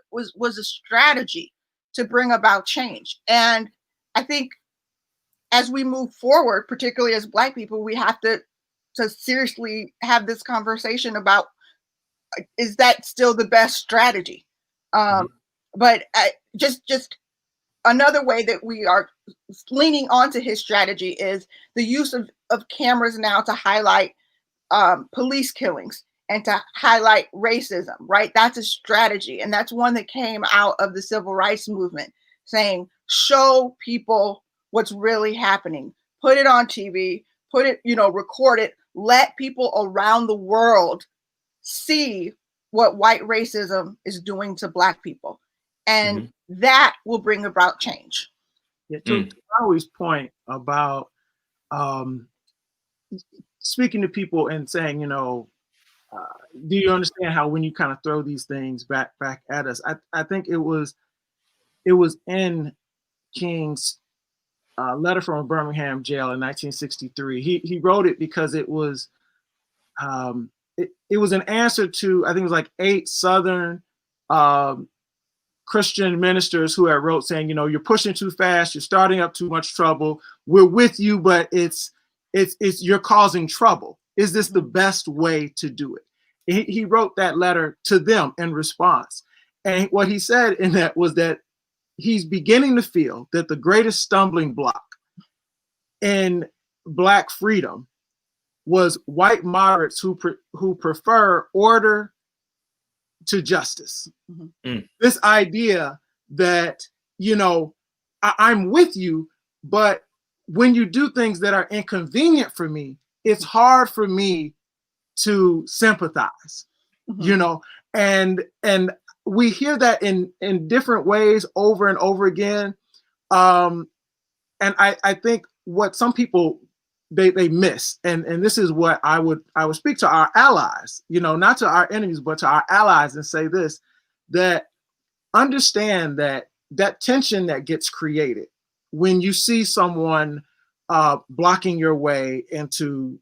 strategy to bring about change. And I think as we move forward, particularly as Black people, we have to seriously have this conversation about, is that still the best strategy? But just another way that we are leaning onto his strategy is the use of cameras now to highlight police killings and to highlight racism, right? That's a strategy. And that's one that came out of the civil rights movement, saying, show people what's really happening, put it on TV, record it, let people around the world see what white racism is doing to Black people. And that will bring about change. Yeah, to Maui's point about speaking to people and saying, do you understand how when you kind of throw these things back at us? I think it was in King's letter from a Birmingham jail in 1963. He wrote it because it was it was an answer to, I think it was like 8 Southern Christian ministers who had wrote saying, you're pushing too fast, you're starting up too much trouble. We're with you, but it's you're causing trouble. Is this the best way to do it? He wrote that letter to them in response. And what he said in that was that he's beginning to feel that the greatest stumbling block in Black freedom was white moderates who prefer order to justice. This idea that, I'm with you, but when you do things that are inconvenient for me, it's hard for me to sympathize, and we hear that in different ways over and over again. And I think what some people they miss, and this is what I would speak to our allies, not to our enemies, but to our allies, and say this, that understand that tension that gets created when you see someone blocking your way into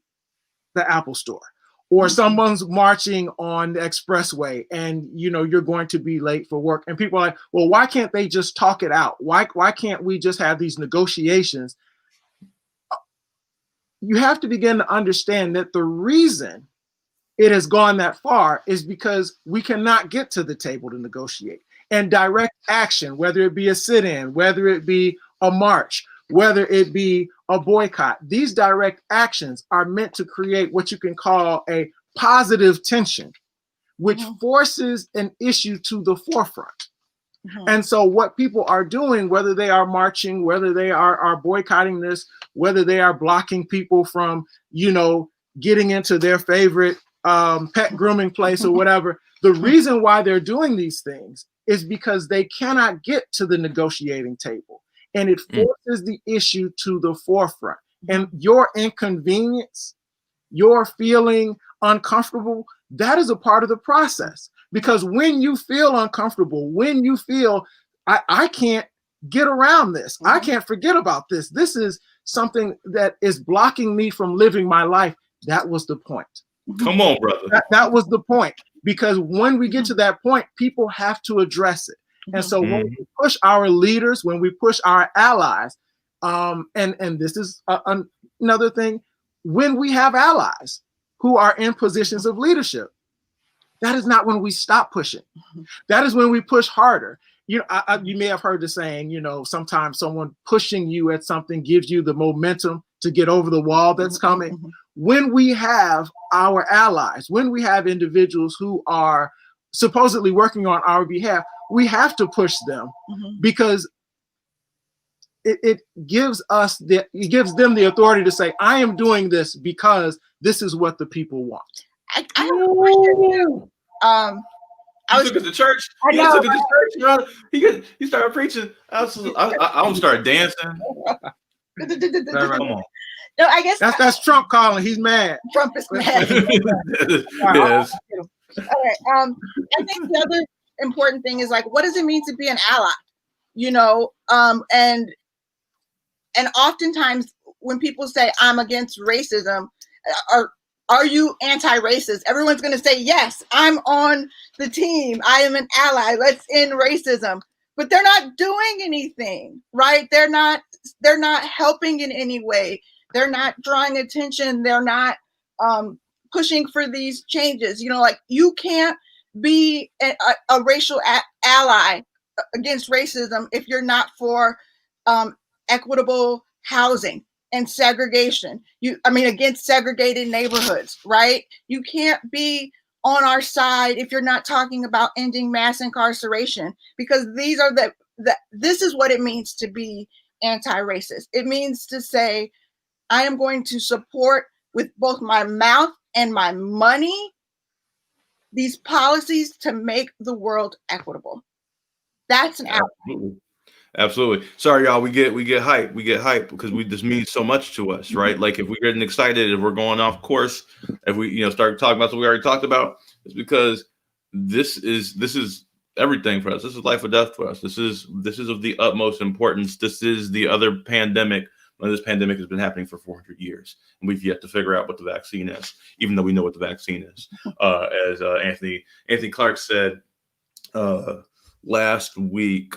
the Apple store, or someone's marching on the expressway and you're going to be late for work, and people are like, well, why can't they just talk it out? Why can't we just have these negotiations? You have to begin to understand that the reason it has gone that far is because we cannot get to the table to negotiate. And direct action, whether it be a sit-in, whether it be a march, whether it be a boycott, these direct actions are meant to create what you can call a positive tension, which forces an issue to the forefront. And so what people are doing, whether they are marching, whether they are boycotting this, whether they are blocking people from, getting into their favorite pet grooming place or whatever, the reason why they're doing these things is because they cannot get to the negotiating table. And it forces the issue to the forefront. And your inconvenience, your feeling uncomfortable, that is a part of the process. Because when you feel uncomfortable, when you feel, I can't get around this, I can't forget about this, this is something that is blocking me from living my life, that was the point. Come on, brother. That was the point. Because when we get to that point, people have to address it. And so when we push our leaders, when we push our allies, and this is another thing, when we have allies who are in positions of leadership, that is not when we stop pushing. That is when we push harder. You may have heard the saying, sometimes someone pushing you at something gives you the momentum to get over the wall that's coming. When we have our allies, when we have individuals who are supposedly working on our behalf, we have to push them because it gives them the authority to say, I am doing this because this is what the people want. I have a question too. I was at the church. He took it to church. He started preaching. I started dancing. Come on. No, I guess that's Trump calling. He's mad. Trump is mad. Yes. All right. I think the other important thing is, like, what does it mean to be an ally? And oftentimes when people say I'm against racism, are you anti-racist? Everyone's going to say, yes, I'm on the team. I am an ally. Let's end racism. But they're not doing anything, right? They're not helping in any way. They're not drawing attention. They're not pushing for these changes. Like, you can't be a racial ally against racism if you're not for equitable housing and segregation. Against segregated neighborhoods, right? You can't be on our side if you're not talking about ending mass incarceration, because these are this is what it means to be anti-racist. It means to say, I am going to support with both my mouth and my money these policies to make the world equitable. That's an ally. Absolutely. Sorry, y'all. We get hype. We get hype because this means so much to us, right? Like, if we're getting excited, if we're going off course, if we start talking about what we already talked about, it's because this is everything for us. This is life or death for us. This is of the utmost importance. This is the other pandemic. This pandemic has been happening for 400 years, and we've yet to figure out what the vaccine is, even though we know what the vaccine is. As Anthony Clark said last week,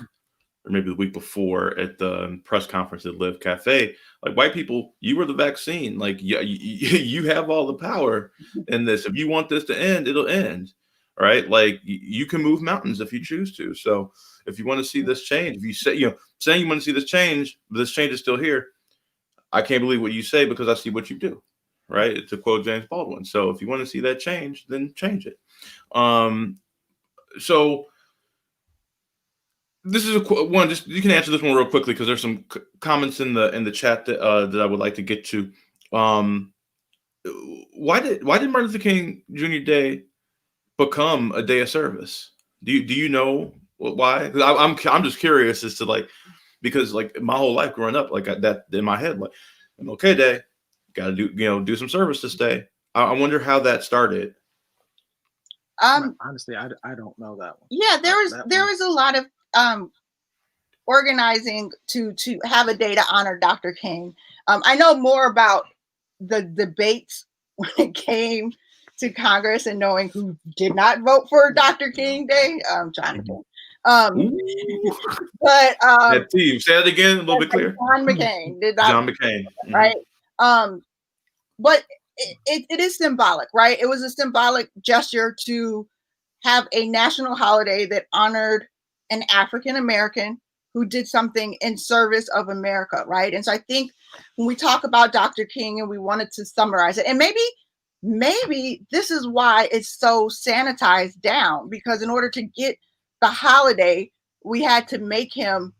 or maybe the week before, at the press conference at Live Cafe, like, white people, you were the vaccine. Like, you have all the power in this. If you want this to end, it'll end. Right? Like, you can move mountains if you choose to. So if you want to see this change, if you say, saying you want to see this change, but this change is still here, I can't believe what you say because I see what you do. Right? To quote James Baldwin. So if you want to see that change, then change it. So this is one. Just, you can answer this one real quickly because there's some comments in the chat that I would like to get to. Why did Martin Luther King Jr. Day become a day of service? Do you know why? I'm just curious as to, like, because, like, my whole life growing up, like, that in my head, like, MLK Day, got to do some service this day. I wonder how that started. Honestly, I don't know that one. Yeah, there was a lot of organizing to have a day to honor Dr. King. I know more about the debates when it came to Congress and knowing who did not vote for Dr. King Day. Jonathan. But say it again a little bit clearer. John McCain did not. John McCain, right? But it is symbolic, right? It was a symbolic gesture to have a national holiday that honored an African American who did something in service of America, right? And so I think when we talk about Dr. King and we wanted to summarize it, and maybe this is why it's so sanitized down, because in order to get the holiday we had to make him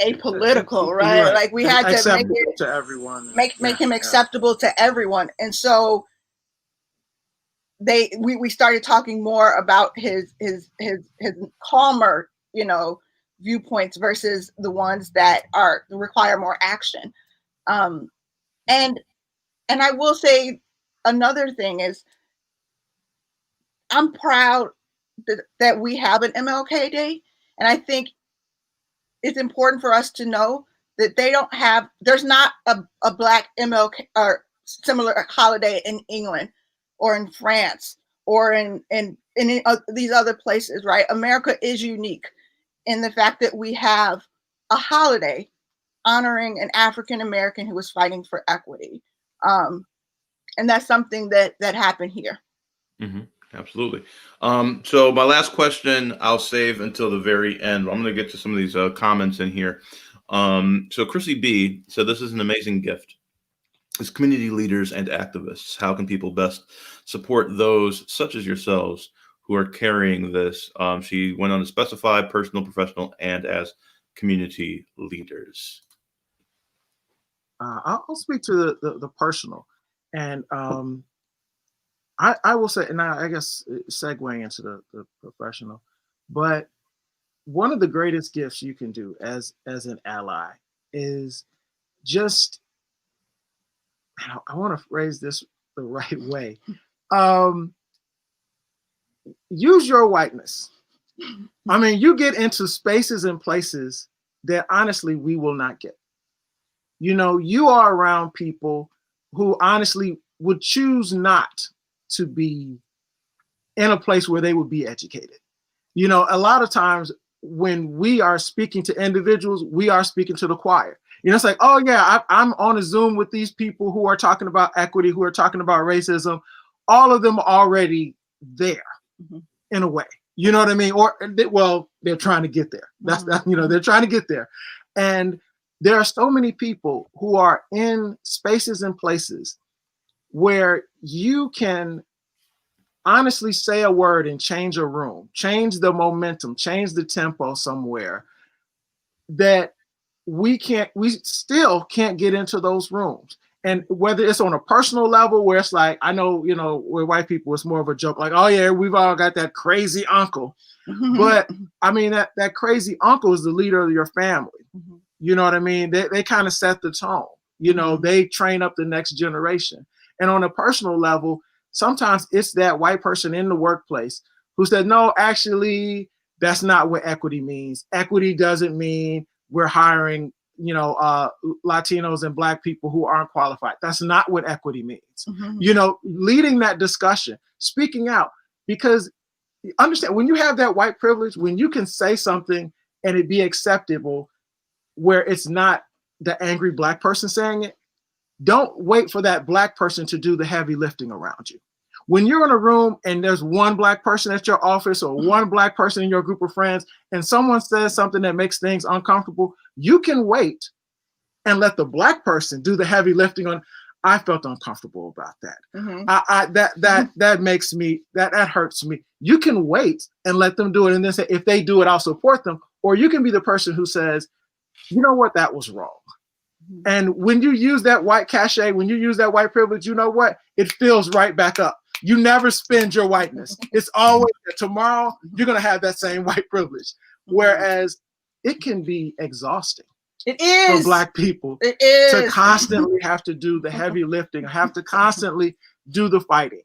apolitical, right? Like we had to make it to everyone, make him acceptable to everyone. And so we started talking more about his calmer, viewpoints versus the ones that require more action. And I will say another thing is, I'm proud that we have an MLK Day, and I think it's important for us to know that there's not a Black MLK or similar holiday in England or in France or in these other places, right? America is unique in the fact that we have a holiday honoring an African American who was fighting for equity. And that's something that happened here. Mm-hmm. Absolutely. So my last question I'll save until the very end. I'm going to get to some of these comments in here. So Chrissy B said, this is an amazing gift. As community leaders and activists, how can people best support those such as yourselves who are carrying this? She went on to specify personal, professional, and as community leaders. I'll speak to the personal. And I will say, and I guess segueing into the professional, but one of the greatest gifts you can do as an ally is just, I want to phrase this the right way. Use your whiteness. I mean, you get into spaces and places that honestly we will not get. You are around people who honestly would choose not to be in a place where they would be educated. A lot of times when we are speaking to individuals, we are speaking to the choir. It's like, oh yeah, I'm on a Zoom with these people who are talking about equity, who are talking about racism. All of them are already there in a way. You know what I mean? Or, well, they're trying to get there. That's they're trying to get there. And there are so many people who are in spaces and places where you can honestly say a word and change a room, change the momentum, change the tempo somewhere that we still can't get into those rooms. And whether it's on a personal level where it's like, I know, where white people, it's more of a joke, like, oh yeah, we've all got that crazy uncle. But I mean, that crazy uncle is the leader of your family. You know what I mean? They kind of set the tone. They train up the next generation. And on a personal level, sometimes it's that white person in the workplace who said, no, actually, that's not what equity means. Equity doesn't mean we're hiring, Latinos and Black people who aren't qualified. That's not what equity means. Leading that discussion, speaking out, because understand, when you have that white privilege, when you can say something and it be acceptable, where it's not the angry Black person saying it, don't wait for that Black person to do the heavy lifting around you. When you're in a room and there's one Black person at your office or one Black person in your group of friends, and someone says something that makes things uncomfortable, you can wait and let the Black person do the heavy lifting on, I felt uncomfortable about that. That makes me, that hurts me. You can wait and let them do it. And then say, if they do it, I'll support them. Or you can be the person who says, you know what, that was wrong. And when you use that white cachet, when you use that white privilege, you know what? It fills right back up. You never spend your whiteness. It's always that tomorrow you're going to have that same white privilege. Whereas it can be exhausting. It is. For Black people to constantly have to do the heavy lifting, have to constantly do the fighting.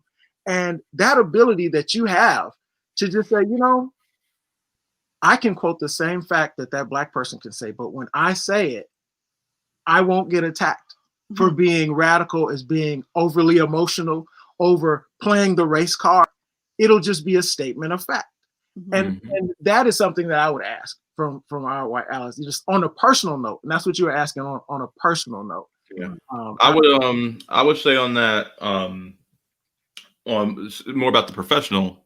And that ability that you have to just say, I can quote the same fact that Black person can say, but when I say it, I won't get attacked for being radical, as being overly emotional, over playing the race card. It'll just be a statement of fact. And that is something that I would ask from our white allies, just on a personal note. And that's what you were asking on a personal note. Yeah. I would say on that, more about the professional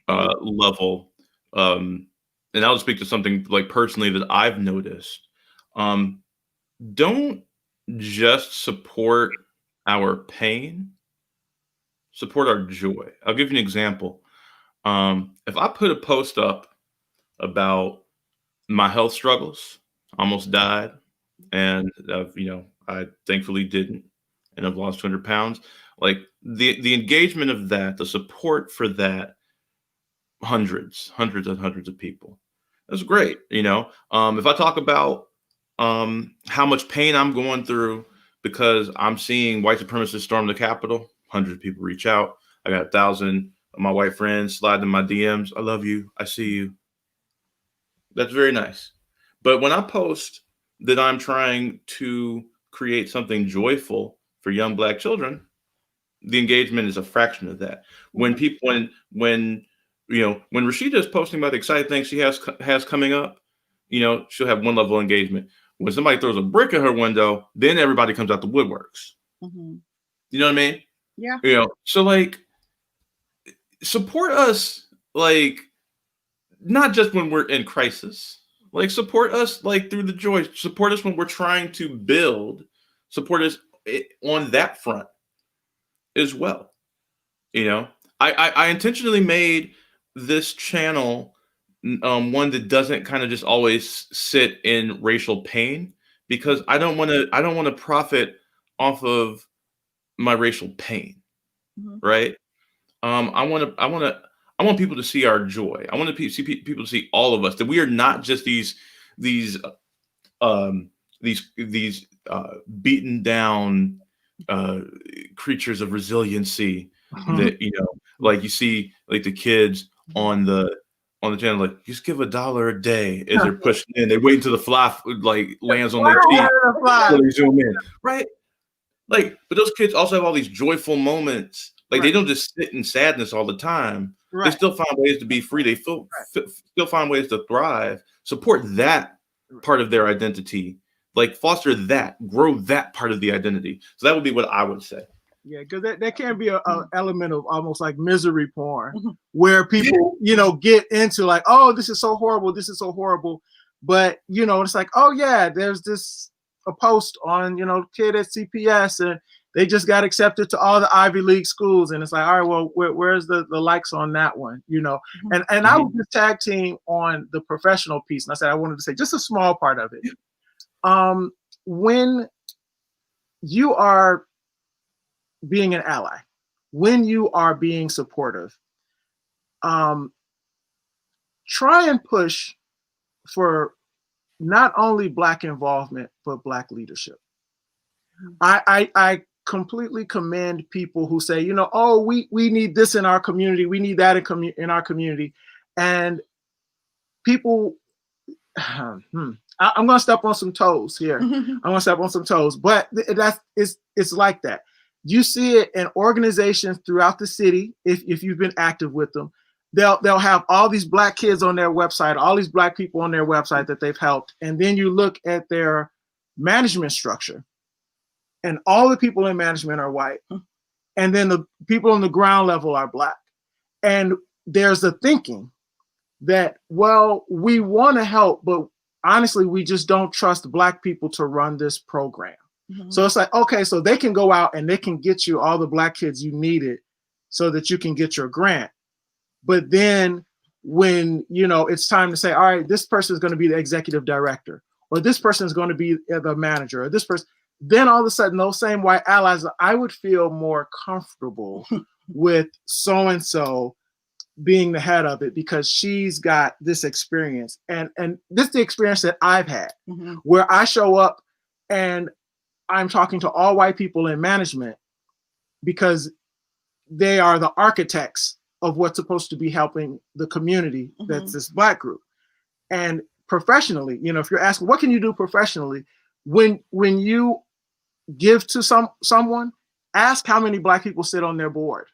level. And I'll speak to something like personally that I've noticed. Don't just support our pain, support our joy. I'll give you an example. If I put a post up about my health struggles. Almost died, and I thankfully didn't, and I've lost 200 pounds. Like the engagement of that, the support for that, hundreds and hundreds of people. That's great. If I talk about how much pain I'm going through because I'm seeing white supremacists storm the Capitol, hundreds of people reach out. I got 1,000 of my white friends slide in my DMs. I love you. I see you. That's very nice. But when I post that I'm trying to create something joyful for young Black children, the engagement is a fraction of that. When people, when Rashida is posting about the exciting things she has coming up, she'll have one level of engagement. When somebody throws a brick in her window, then everybody comes out the woodworks. Mm-hmm. You know what I mean? Yeah. So like, support us, like, not just when we're in crisis. Like, support us like through the joy. Support us when we're trying to build. Support us on that front as well. I intentionally made this channel one that doesn't kind of just always sit in racial pain, because I don't want to profit off of my racial pain. Mm-hmm. Right? I want people to see our joy. I want to see people to see all of us, that we are not just these beaten down creatures of resiliency. That like you see, like the kids on the channel, like, just give $1 a day as they're pushing in. They wait until the fly like lands on their teeth before they zoom in, right? Like, but those kids also have all these joyful moments. Like, they don't just sit in sadness all the time. Right. They still find ways to be free. They still find ways to thrive. Support that part of their identity. Like, foster that, grow that part of the identity. So that would be what I would say. Yeah, because that can be an element of almost like misery porn, where people, get into like, oh, this is so horrible. This is so horrible. But, it's like, oh, yeah, there's a post on, kid at CPS, and they just got accepted to all the Ivy League schools. And it's like, all right, well, where's the likes on that one? And I was just tag team on the professional piece. And I said, I wanted to say just a small part of it. When you are being an ally, when you are being supportive, try and push for not only Black involvement, but Black leadership. I completely commend people who say, oh, we need this in our community. We need that in our community. And people, I'm going to step on some toes here. I'm going to step on some toes, but it's like that. You see it in organizations throughout the city. If you've been active with them, they'll have all these Black kids on their website, all these Black people on their website that they've helped. And then you look at their management structure, and all the people in management are white. And then the people on the ground level are Black. And there's the thinking that, well, we want to help, but honestly, we just don't trust Black people to run this program. So it's like, okay, so they can go out and they can get you all the Black kids you needed so that you can get your grant. But then when, it's time to say, all right, this person is going to be the executive director, or this person is going to be the manager, or this person, then all of a sudden those same white allies, I would feel more comfortable with so-and-so being the head of it because she's got this experience. And this is the experience that I've had, where I show up and I'm talking to all white people in management because they are the architects of what's supposed to be helping the community that's this Black group. And professionally, if you're asking, what can you do professionally? When you give to someone, ask how many Black people sit on their board.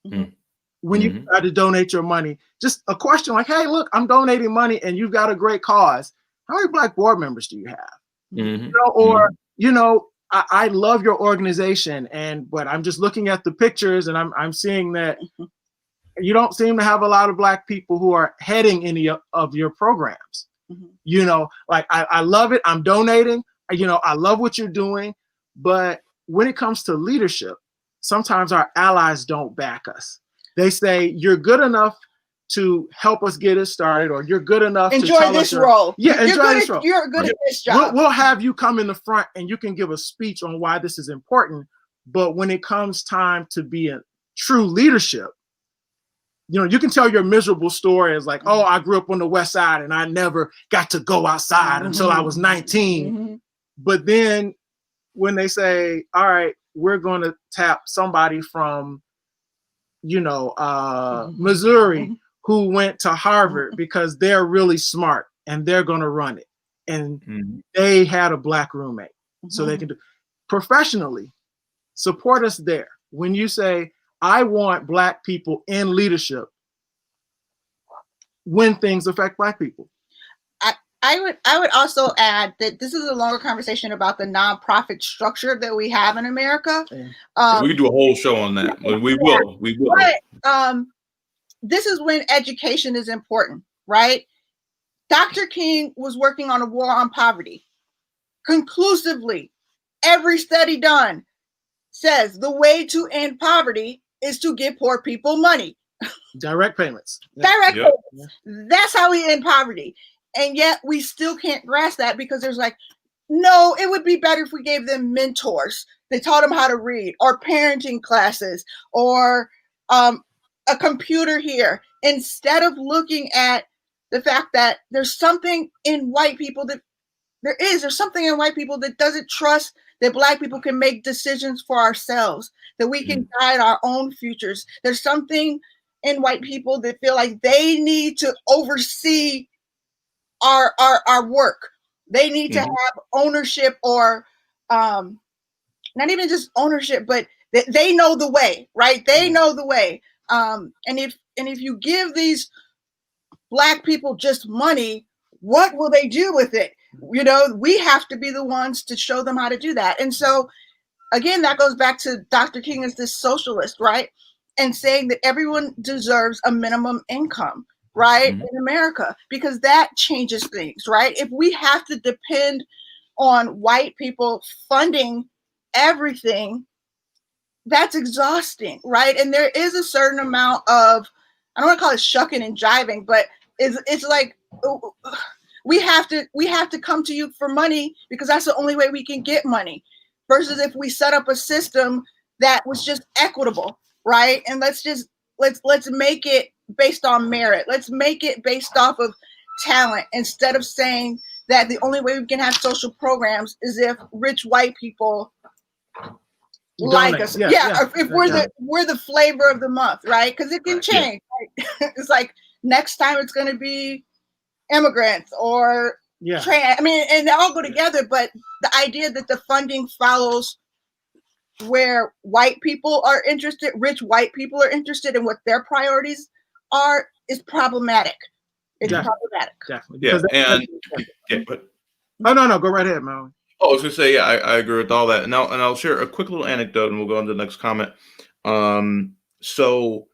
When you try to donate your money, just a question like, hey, look, I'm donating money and you've got a great cause. How many Black board members do you have? I love your organization, but I'm just looking at the pictures and I'm seeing that you don't seem to have a lot of Black people who are heading any of your programs. Like I love it. I'm donating. I love what you're doing. But when it comes to leadership, sometimes our allies don't back us. They say, you're good enough to help us get it started, or you're good enough enjoy to tell this us role. Yeah, enjoy this role. You're good at this job. We'll have you come in the front and you can give a speech on why this is important. But when it comes time to be a true leadership, you know, you can tell your miserable story as like, oh, I grew up on the West Side and I never got to go outside until I was 19. But then when they say, all right, we're going to tap somebody from, you know, Missouri who went to Harvard because they're really smart and they're going to run it. And they had a Black roommate. So they can do professionally, support us there. When you say, I want Black people in leadership when things affect Black people. I would also add that this is a longer conversation about the nonprofit structure that we have in America. We could do a whole show on that. We will. But this is when education is important, right? Dr. King was working on a war on poverty. Conclusively, every study done says the way to end poverty is to give poor people money. Direct payments. Direct payments. That's how we end poverty. And yet we still can't grasp that because there's like, no, it would be better if we gave them mentors. They taught them how to read, or parenting classes, or a computer here, instead of looking at the fact that there's something in white people that there's something in white people that doesn't trust that Black people can make decisions for ourselves, that we can guide our own futures. There's something in white people that feel like they need to oversee our work. They need to have ownership, or not even just ownership, but they know the way, right? They know the way. And if you give these Black people just money, what will they do with it? You know, we have to be the ones to show them how to do that. And so again, that goes back to Dr. King as this socialist, right? And saying that everyone deserves a minimum income, right, in America, because that changes things, right? If we have to depend on white people funding everything, that's exhausting, right? And there is a certain amount of, I don't want to call it shucking and jiving, but it's like we have to come to you for money because that's the only way we can get money. Versus if we set up a system that was just equitable, right? And let's make it based on merit. Let's make it based off of talent, instead of saying that the only way we can have social programs is if rich white people like us. If we're the flavor of the month, right? Because it can change. Right? It's like next time it's going to be immigrants or trans. I mean, and they all go together. But the idea that the funding follows where white people are interested, rich white people are interested in what their priorities are, is problematic. It's problematic. Definitely. But no, go right ahead, Maui. Oh, I was gonna say, I agree with all that. And I'll share a quick little anecdote, and we'll go on to the next comment. So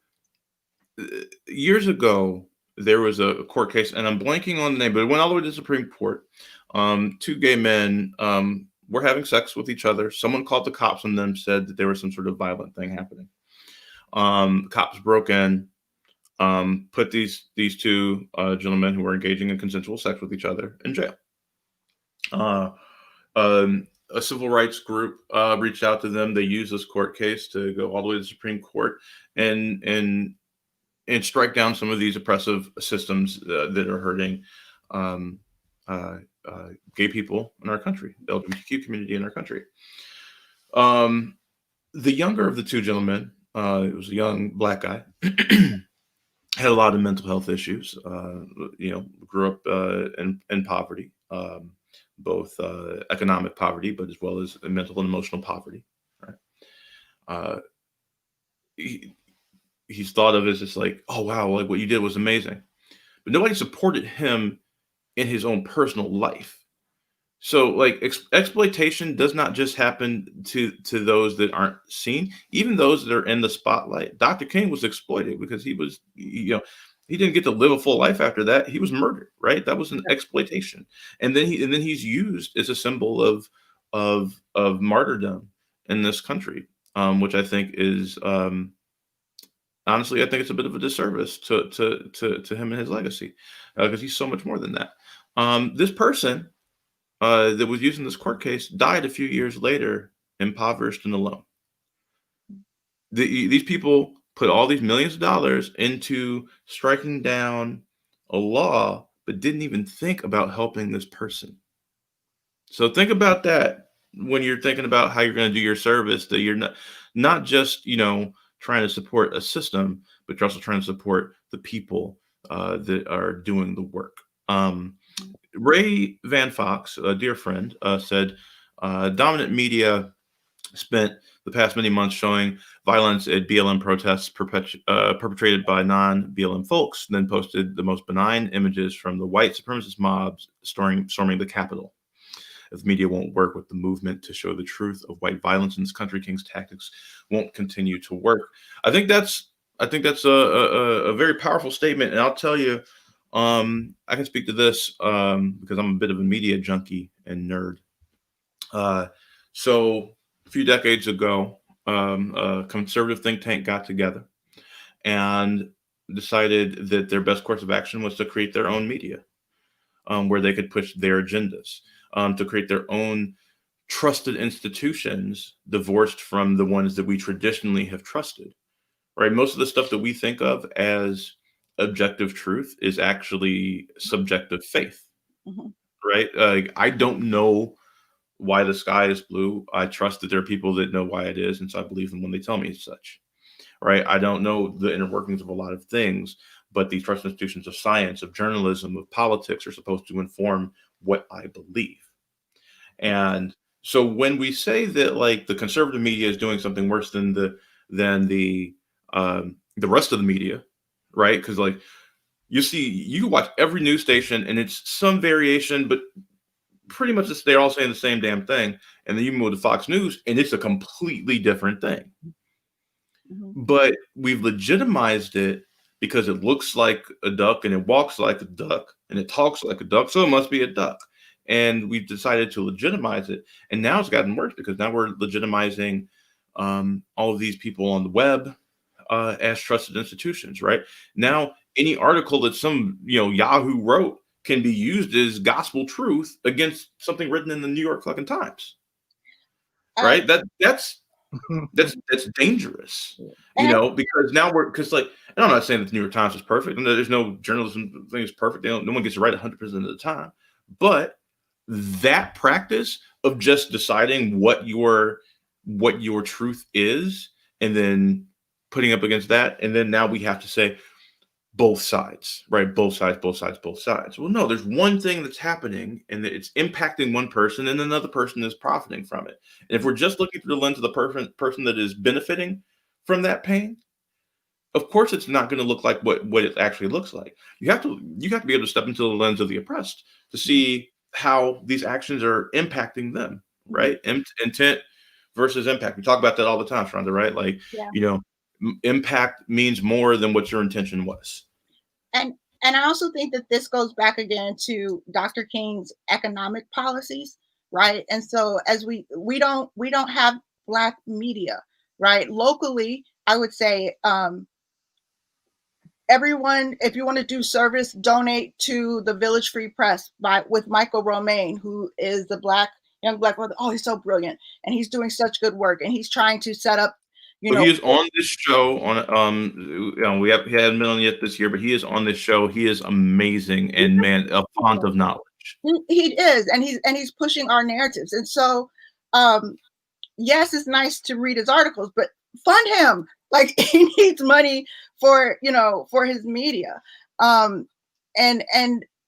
years ago, there was a court case, and I'm blanking on the name, but it went all the way to the Supreme Court. Two gay men were having sex with each other. Someone called the cops on them, said that there was some sort of violent thing happening. Cops broke in, put these two gentlemen who were engaging in consensual sex with each other in jail. A civil rights group reached out to them. They used this court case to go all the way to the Supreme Court and strike down some of these oppressive systems that are hurting gay people in our country, the LGBTQ community in our country. The younger of the two gentlemen, it was a young Black guy, had a lot of mental health issues. Grew up in poverty. Both economic poverty, but as well as mental and emotional poverty. Right? He's thought of as just like, oh wow, like what you did was amazing, but nobody supported him in his own personal life. So like exploitation does not just happen to those that aren't seen, even those that are in the spotlight. Dr. King was exploited because he was, he didn't get to live a full life after that. He was murdered, right? That was an exploitation. And then he's used as a symbol of martyrdom in this country, which I think is honestly, I think it's a bit of a disservice to him and his legacy, because he's so much more than that. This person that was using this court case died a few years later, impoverished and alone. These people put all these millions of dollars into striking down a law, but didn't even think about helping this person. So think about that when you're thinking about how you're going to do your service, that you're not just, trying to support a system, but you're also trying to support the people that are doing the work. Ray Van Fox, a dear friend, said, dominant media spent the past many months showing violence at BLM protests perpetrated by non-BLM folks, then posted the most benign images from the white supremacist mobs storming the Capitol. If the media won't work with the movement to show the truth of white violence in this country, King's tactics won't continue to work. I think that's a very powerful statement, and I'll tell you, I can speak to this because I'm a bit of a media junkie and nerd. So a few decades ago, a conservative think tank got together and decided that their best course of action was to create their own media, where they could push their agendas, to create their own trusted institutions divorced from the ones that we traditionally have trusted, right? Most of the stuff that we think of as objective truth is actually subjective faith, right? I don't know why the sky is blue. I trust that there are people that know why it is, and so I believe them when they tell me as such, right? I don't know the inner workings of a lot of things, but these trust institutions of science, of journalism, of politics are supposed to inform what I believe. And so when we say that like the conservative media is doing something worse than the rest of the media, right? Because like you watch every news station and it's some variation, but pretty much they're all saying the same damn thing. And then you move to Fox News and it's a completely different thing. But we've legitimized it because it looks like a duck and it walks like a duck and it talks like a duck, so it must be a duck. And we've decided to legitimize it. And now it's gotten worse because now we're legitimizing all of these people on the web as trusted institutions, right? Now, any article that some Yahoo wrote can be used as gospel truth against something written in the New York fucking Times, right? That's dangerous, because now because like, and I'm not saying that the New York Times is perfect, and there's no journalism thing is perfect. No one gets it right 100% of the time, but that practice of just deciding what your truth is and then putting up against that, and then now we have to say both sides, right? Both sides. Well, no, there's one thing that's happening and it's impacting one person and another person is profiting from it. And if we're just looking through the lens of the person that is benefiting from that pain, of course it's not going to look like what it actually looks like. You have to be able to step into the lens of the oppressed to see how these actions are impacting them, right? Intent versus impact. We talk about that all the time, ShaRhonda, right? Like, impact means more than what your intention was. And I also think that this goes back again to Dr. King's economic policies, right? And so as we don't have Black media, right? Locally, I would say everyone, if you want to do service, donate to the Village Free Press with Michael Romaine, who is the young Black brother. Oh, he's so brilliant, and he's doing such good work, and he's trying to set up. He is on this show on he hadn't been on yet this year, but he is on this show. He is amazing and man, a font of knowledge. He is, and he's pushing our narratives. And so, yes, it's nice to read his articles, but fund him. Like, he needs money for his media. And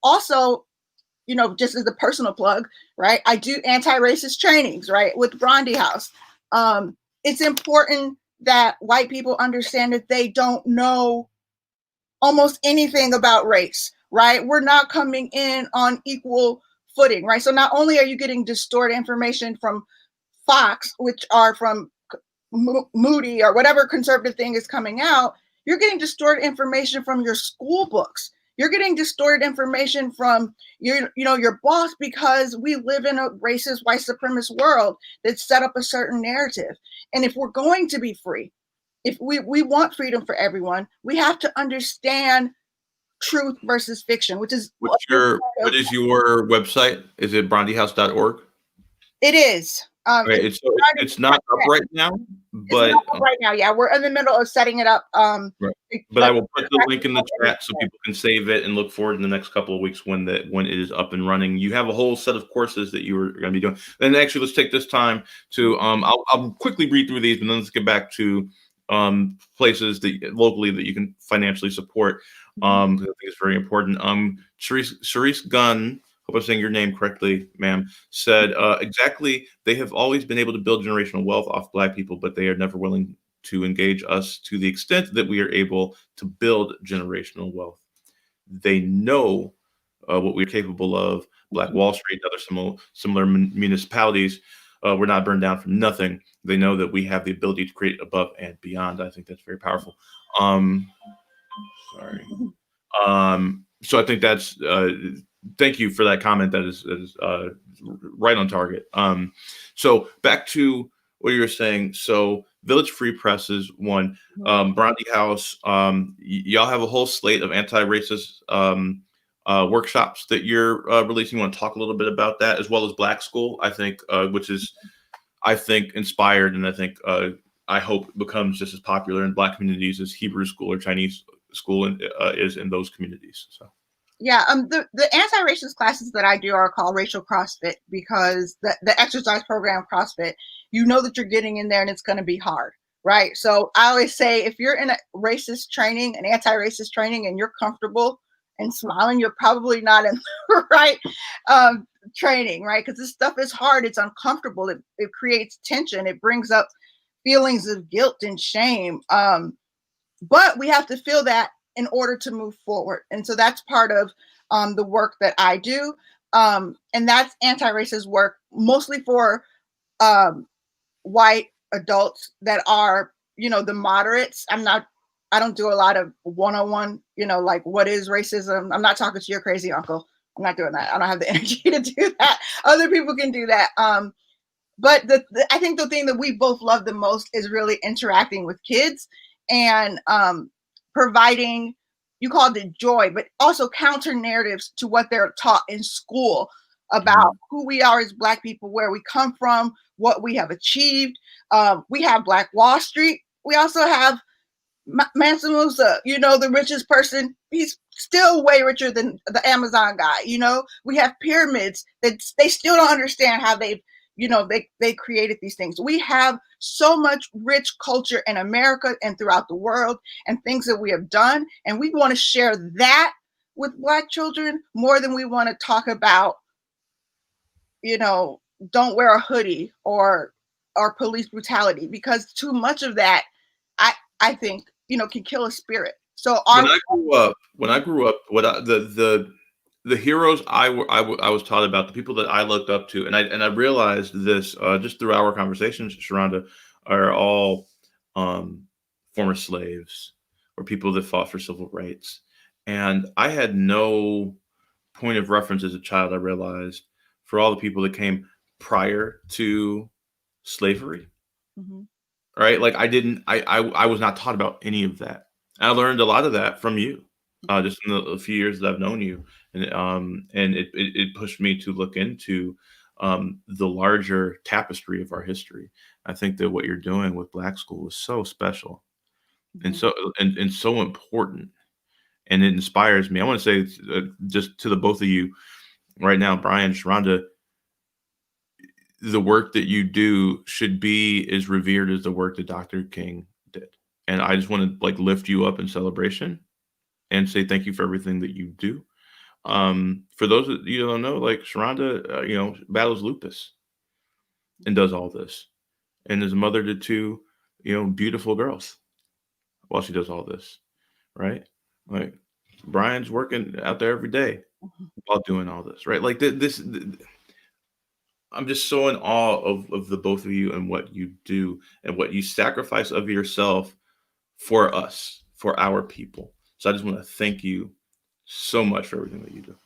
also, just as a personal plug, right? I do anti-racist trainings, right, with BRONDIHOUSE. It's important that white people understand that they don't know almost anything about race, right? We're not coming in on equal footing, right? So not only are you getting distorted information from Fox, which are from Moody or whatever conservative thing is coming out, you're getting distorted information from your school books. You're getting distorted information from your boss, because we live in a racist, white supremacist world that set up a certain narrative. And if we're going to be free, if we want freedom for everyone, we have to understand truth versus fiction, which is what is your website? Is it BRONDIHOUSE.org? it is. Okay, it's not up right now, but it's not up right now. Yeah, we're in the middle of setting it up. right. But I will put the link in the chat so people can save it and look forward in the next couple of weeks when it is up and running. You have a whole set of courses that you are going to be doing. And actually, let's take this time to I'll quickly read through these, and then let's get back to places that locally that you can financially support. I think it's very important. Charisse Gunn, hope I'm saying your name correctly, ma'am, said exactly. They have always been able to build generational wealth off Black people, but they are never willing to engage us to the extent that we are able to build generational wealth. They know what we're capable of. Black Wall Street, other similar municipalities were not burned down from nothing. They know that we have the ability to create above and beyond. I think that's very powerful. Sorry. So I think that's thank you for that comment. That is right on target. So back to what you were saying. So Village Free Press is one. Bronte House, y'all have a whole slate of anti-racist workshops that you're releasing. You want to talk a little bit about that, as well as Black School, I think, which is, I think, inspired, and I think I hope becomes just as popular in Black communities as Hebrew school or Chinese school is in those communities. So. Yeah, the anti-racist classes that I do are called racial CrossFit because the exercise program CrossFit, you know that you're getting in there and it's going to be hard, right? So I always say if you're in a racist training, an anti-racist training, and you're comfortable and smiling, you're probably not in the right training, right? Because this stuff is hard, it's uncomfortable, it creates tension, it brings up feelings of guilt and shame. But we have to feel that in order to move forward. And so that's part of the work that I do. And that's anti-racist work, mostly for white adults that are, the moderates. I don't do a lot of one-on-one, like what is racism? I'm not talking to your crazy uncle. I'm not doing that. I don't have the energy to do that. Other people can do that. But I think the thing that we both love the most is really interacting with kids and providing, you called it joy, but also counter narratives to what they're taught in school about who we are as Black people, where we come from, what we have achieved. We have Black Wall Street. We also have Mansa Musa, the richest person. He's still way richer than the Amazon guy. We have pyramids that they still don't understand how they created these things. We have so much rich culture in America and throughout the world and things that we have done. And we want to share that with Black children more than we want to talk about, don't wear a hoodie or police brutality, because too much of that, I think, can kill a spirit. So when I grew up, what the heroes I was taught about, the people that I looked up to, and I realized this just through our conversations, ShaRhonda, are all former slaves or people that fought for civil rights. And I had no point of reference as a child, I realized, for all the people that came prior to slavery. Right? Like I was not taught about any of that. I learned a lot of that from you, just in the few years that I've known you. And it pushed me to look into the larger tapestry of our history. I think that what you're doing with Black School is so special and so important, and it inspires me. I want to say just to the both of you right now, Brian, ShaRhonda, the work that you do should be as revered as the work that Dr. King did. And I just want to lift you up in celebration and say thank you for everything that you do. For those that you don't know, ShaRhonda, battles lupus and does all this, and is a mother to two, beautiful girls while she does all this, right? Like Brian's working out there every day while doing all this, right? Like this. I'm just so in awe of the both of you and what you do and what you sacrifice of yourself for us, for our people. So I just want to thank you so much for everything that you do.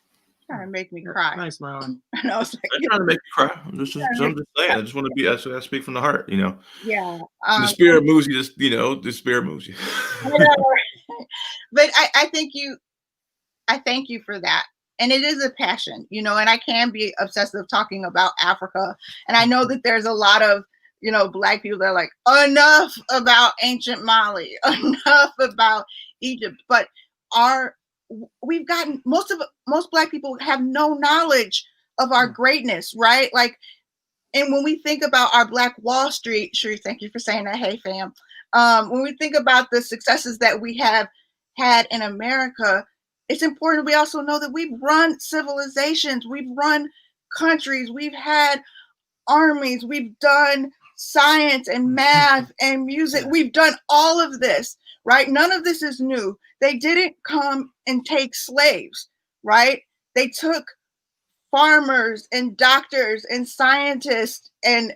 Trying to make me cry. Nice, Marlon. And I was like, I'm trying to make you cry. I'm just saying. I just want to be. I speak from the heart. You know. yeah. The spirit moves you. Just the spirit moves you. But I thank you for that. And it is a passion, and I can be obsessive talking about Africa. And I know that there's a lot of, Black people that are like, enough about ancient Maui, enough about Egypt. But we've gotten, most Black people have no knowledge of our greatness, right? Like, and when we think about our Black Wall Street, Sheree, thank you for saying that. Hey, fam. When we think about the successes that we have had in America, it's important we also know that we've run civilizations, we've run countries, we've had armies, we've done science and math and music. We've done all of this, right? None of this is new. They didn't come and take slaves, right? They took farmers and doctors and scientists and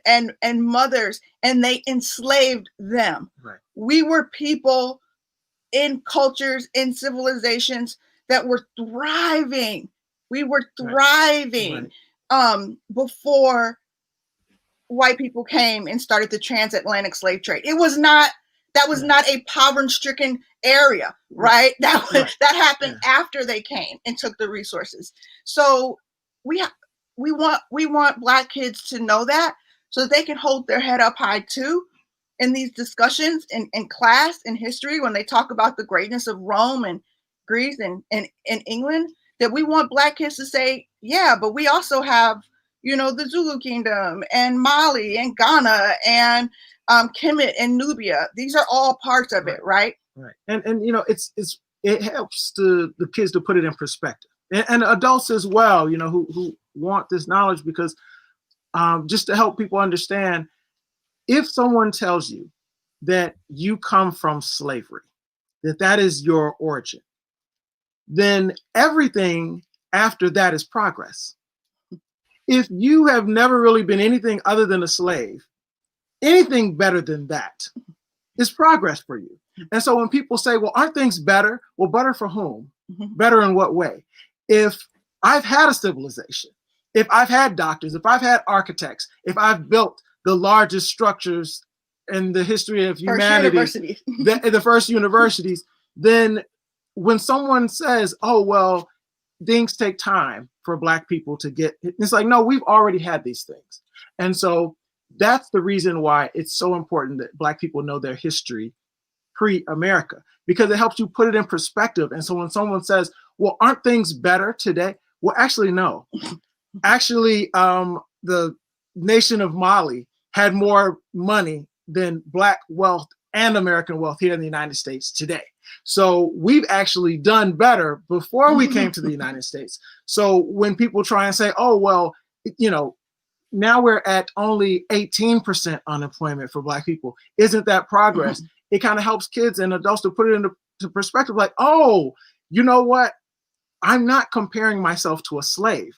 mothers, and they enslaved them. Right. We were people in cultures, in civilizations that were thriving. We were thriving before white people came and started the transatlantic slave trade. That was not a poverty-stricken area, right? That happened after they came and took the resources. So we want Black kids to know that, so that they can hold their head up high too in these discussions in class, in history, when they talk about the greatness of Rome and Greece and England, that we want Black kids to say, yeah, but we also have, the Zulu kingdom and Mali and Ghana and Kemet and Nubia. These are all parts of it, right? Right. And it helps the kids to put it in perspective, and adults as well, who want this knowledge, because just to help people understand, if someone tells you that you come from slavery, that is your origin, then everything after that is progress. If you have never really been anything other than a slave, anything better than that is progress for you. And so when people say, well, aren't things better? Well, better for whom? Better in what way? If I've had a civilization, if I've had doctors, if I've had architects, if I've built the largest structures in the history of humanity, the first universities, then when someone says, oh, well, things take time for Black people to get, it's like, no, we've already had these things. And so that's the reason why it's so important that Black people know their history pre-America, because it helps you put it in perspective. And so when someone says, well, aren't things better today? Well, actually, no. Actually, the nation of Mali had more money than Black wealth and American wealth here in the United States today. So we've actually done better before we came to the United States. So when people try and say, oh, well, now we're at only 18% unemployment for Black people, isn't that progress? It kind of helps kids and adults to put it into perspective, like, oh, you know what? I'm not comparing myself to a slave.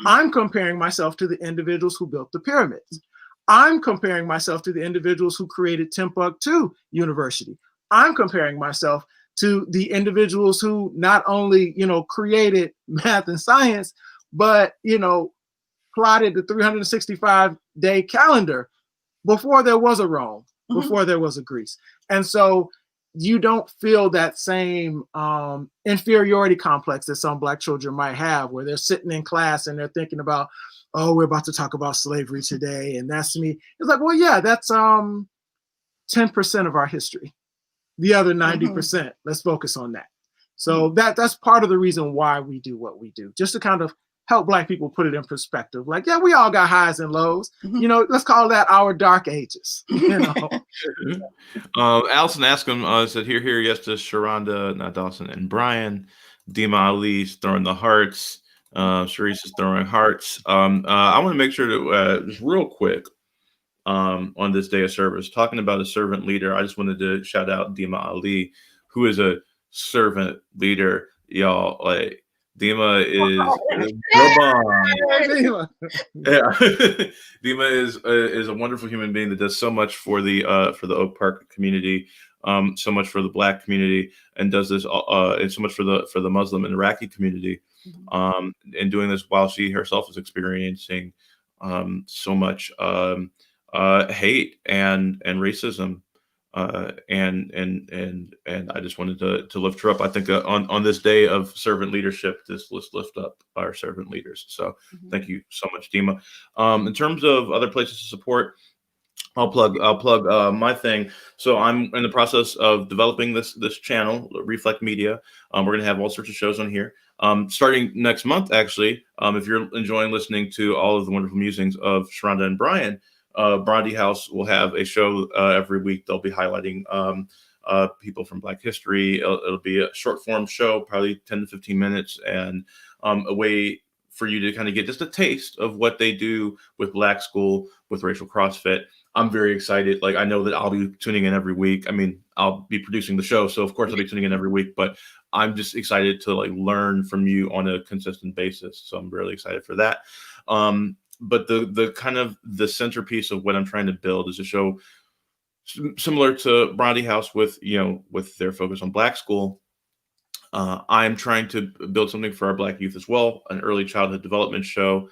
I'm comparing myself to the individuals who built the pyramids. I'm comparing myself to the individuals who created Timbuktu University. I'm comparing myself to the individuals who not only, created math and science, but, plotted the 365-day calendar before there was a Rome, before there was a Greece. And so you don't feel that same inferiority complex that some Black children might have, where they're sitting in class and they're thinking about, oh, we're about to talk about slavery today, and that's me. It's like, well, yeah, that's 10% of our history. The other 90%, let's focus on that. So that's part of the reason why we do what we do, just to kind of help Black people put it in perspective. Like, yeah, we all got highs and lows. Let's call that our dark ages. Allison Askham said, here, yes to ShaRhonda, not Dawson, and Brian. Dima Ali's throwing the hearts. Sharice is throwing hearts. I want to make sure that just real quick, on this day of service, talking about a servant leader, I just wanted to shout out Dima Ali, who is a servant leader, y'all. Like, Dima is Dima is a wonderful human being that does so much for the Oak Park community, so much for the Black community, and does this and so much for the Muslim and Iraqi community. and doing this while she herself is experiencing so much hate and racism. And I just wanted to lift her up. I think on this day of servant leadership, let's lift up our servant leaders. So thank you so much, Dima. In terms of other places to support, I'll plug my thing. So I'm in the process of developing this channel, Reflect Media. We're going to have all sorts of shows on here. Starting next month, actually, if you're enjoying listening to all of the wonderful musings of ShaRhonda and Brian, BRONDIHOUSE will have a show every week. They'll be highlighting people from Black history. It'll be a short form show, probably 10 to 15 minutes, and a way for you to kind of get just a taste of what they do with Black School, with Racial CrossFit. I'm very excited. Like, I know that I'll be tuning in every week. I mean, I'll be producing the show, so of course I'll be tuning in every week, but I'm just excited to like learn from you on a consistent basis. So I'm really excited for that. But the kind of the centerpiece of what I'm trying to build is a show similar to BRONDIHOUSE with their focus on Black School. I'm trying to build something for our Black youth as well, an early childhood development show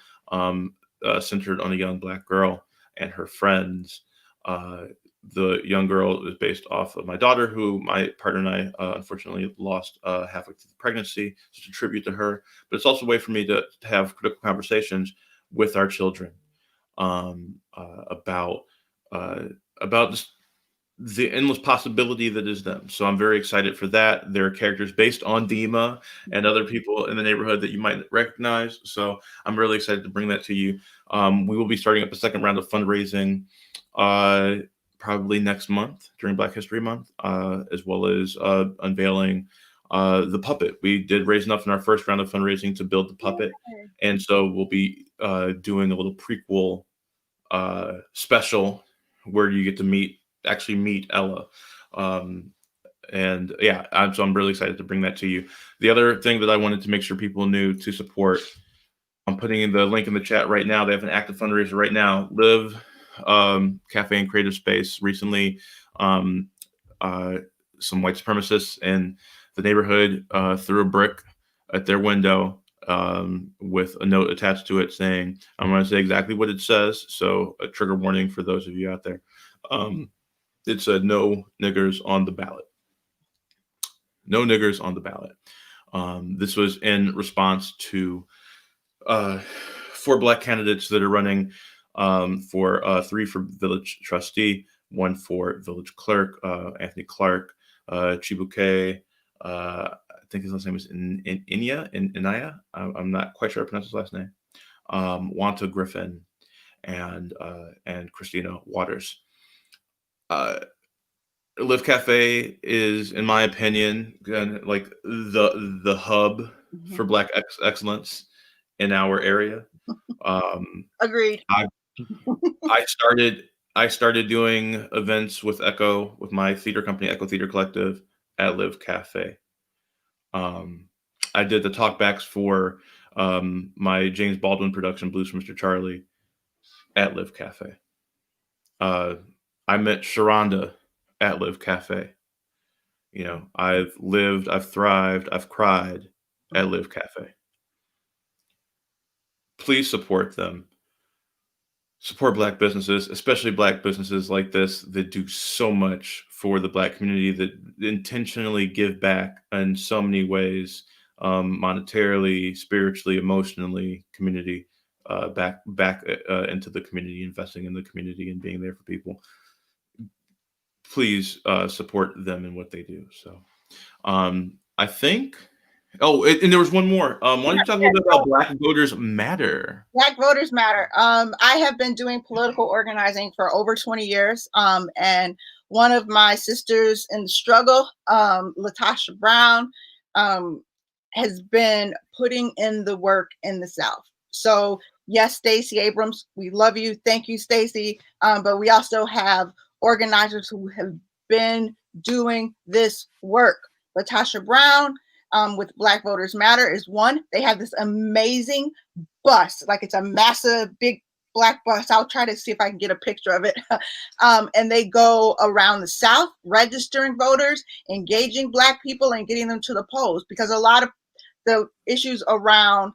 centered on a young Black girl and her friends. The young girl is based off of my daughter, who my partner and I unfortunately lost halfway through the pregnancy. It's just a tribute to her, but it's also a way for me to have critical conversations with our children about just the endless possibility that is them. So I'm very excited for that. There are characters based on Dima and other people in the neighborhood that you might recognize. So I'm really excited to bring that to you. We will be starting up a second round of fundraising probably next month during Black History Month, as well as unveiling the puppet. We did raise enough in our first round of fundraising to build the puppet. And so we'll be doing a little prequel special where you get to actually meet Ella. And yeah, so I'm really excited to bring that to you. The other thing that I wanted to make sure people knew to support, I'm putting in the link in the chat right now. They have an active fundraiser right now. Live Cafe and Creative Space recently, some white supremacists in the neighborhood threw a brick at their window with a note attached to it saying, I'm going to say exactly what it says. So a trigger warning for those of you out there. It said, no niggers on the ballot. No niggers on the ballot. This was in response to 4 Black candidates that are running for 3 for village trustee, 1 for village clerk, Anthony Clark, Chibuke, I think his last name is Inaya. I'm not quite sure I pronounce his last name. Wanta Griffin and Christina Waters. Live Cafe is, in my opinion, like the hub for Black excellence in our area. Agreed. I started doing events with Echo, with my theater company, Echo Theater Collective, at Live Cafe. I did the talkbacks for my James Baldwin production, Blues for Mr. Charlie, at Live Cafe. I met ShaRhonda at Live Cafe. You know, I've lived, I've thrived, I've cried at Live Cafe. Please support them. Support Black businesses, especially Black businesses like this that do so much for the Black community, that intentionally give back in so many ways, monetarily, spiritually, emotionally, community, back into the community, investing in the community and being there for people. Please support them in what they do. So I think, and there was one more. Why don't you talk a little bit about Black Voters Matter? Black Voters Matter. I have been doing political organizing for over 20 years. And one of my sisters in the struggle, Latasha Brown, has been putting in the work in the South. So yes, Stacey Abrams, we love you. Thank you, Stacey. But we also have organizers who have been doing this work. Latasha Brown with Black Voters Matter is one. They have this amazing bus, like it's a massive big Black bus. I'll try to see if I can get a picture of it. And they go around the South registering voters, engaging Black people and getting them to the polls, because a lot of the issues around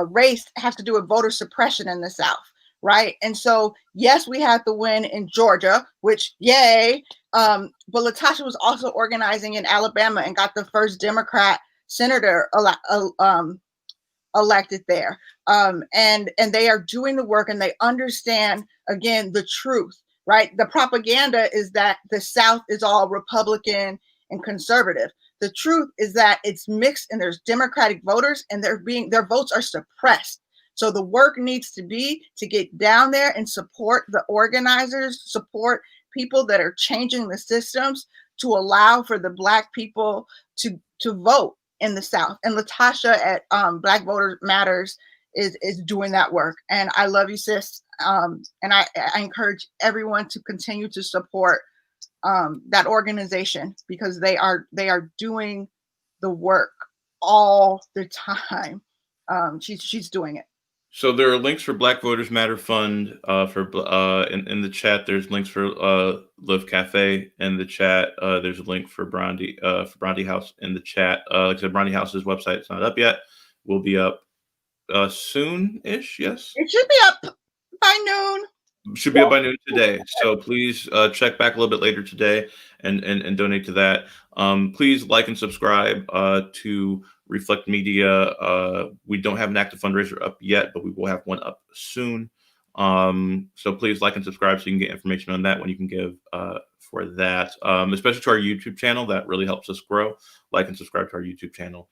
race have to do with voter suppression in the South, right? And so, yes, we had the win in Georgia, which yay. But Latasha was also organizing in Alabama and got the first Democrat senator elected there. And they are doing the work, and they understand, again, the truth, right? The propaganda is that the South is all Republican and conservative. The truth is that it's mixed, and there's Democratic voters, and their votes are suppressed. So the work needs to be to get down there and support the organizers, support people that are changing the systems to allow for the Black people to vote in the South. And Latasha at Black Voters Matters is doing that work. And I love you, sis. And I encourage everyone to continue to support that organization, because they are doing the work all the time. She's doing it. So there are links for Black Voters Matter Fund in the chat. There's links for Live Cafe in the chat. There's a link for BRONDIHOUSE in the chat. Like I said, BRONDIHOUSE's website is not up yet. Will be up soon-ish. Yes, it should be up by noon. Should be up by noon today. So please check back a little bit later today and donate to that. Please like and subscribe to Reflect Media. We don't have an active fundraiser up yet, but we will have one up soon. So please like and subscribe so you can get information on that when you can give for that, especially to our YouTube channel. That really helps us grow. Like and subscribe to our YouTube channel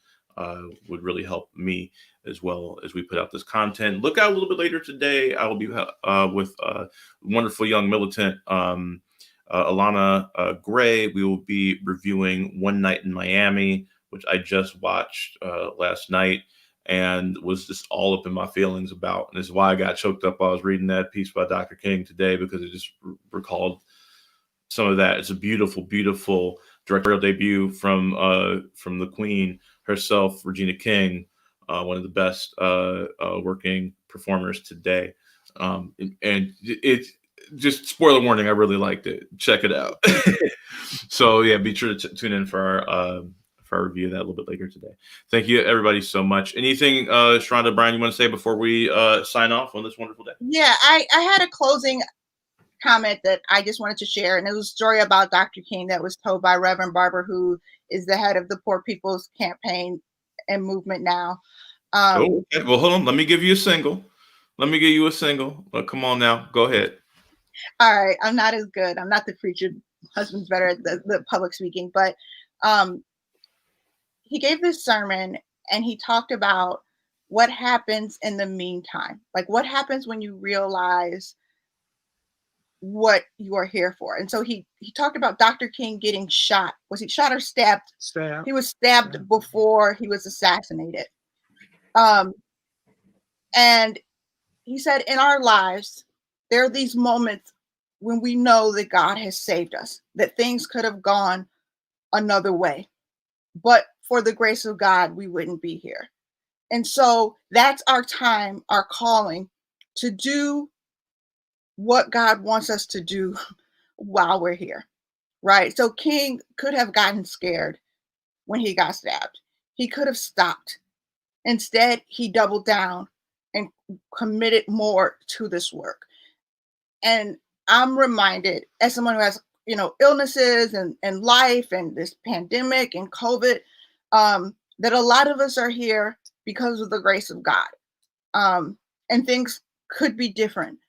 would really help me as well as we put out this content. Look out a little bit later today. I will be with wonderful young militant Alana Gray. We will be reviewing One Night in Miami, which I just watched last night and was just all up in my feelings about. And this is why I got choked up while I was reading that piece by Dr. King today, because it just recalled some of that. It's a beautiful, beautiful directorial debut from the Queen herself, Regina King, one of the best working performers today. And it just, spoiler warning, I really liked it. Check it out. So yeah, be sure to tune in for our review of that a little bit later today. Thank you everybody so much. Anything, ShaRhonda, Brian, you want to say before we sign off on this wonderful day? Yeah, I had a closing comment that I just wanted to share, and it was a story about Dr. King that was told by Reverend Barber, who is the head of the Poor People's Campaign and Movement now. Okay. Well, hold on. Let me give you a single. Come on now. Go ahead. All right. I'm not as good. I'm not the preacher. Husband's better at the public speaking. But he gave this sermon, and he talked about what happens in the meantime. Like, what happens when you realize what you are here for. And so he talked about Dr. King getting shot. Was he shot or stabbed? Stabbed. He was stabbed before he was assassinated. And he said, in our lives, there are these moments when we know that God has saved us, that things could have gone another way, but for the grace of God, we wouldn't be here. And so that's our time, our calling to do what God wants us to do while we're here, right? So King could have gotten scared when he got stabbed. He could have stopped. Instead, he doubled down and committed more to this work. And I'm reminded, as someone who has, illnesses and life and this pandemic and COVID, that a lot of us are here because of the grace of God. And things could be different.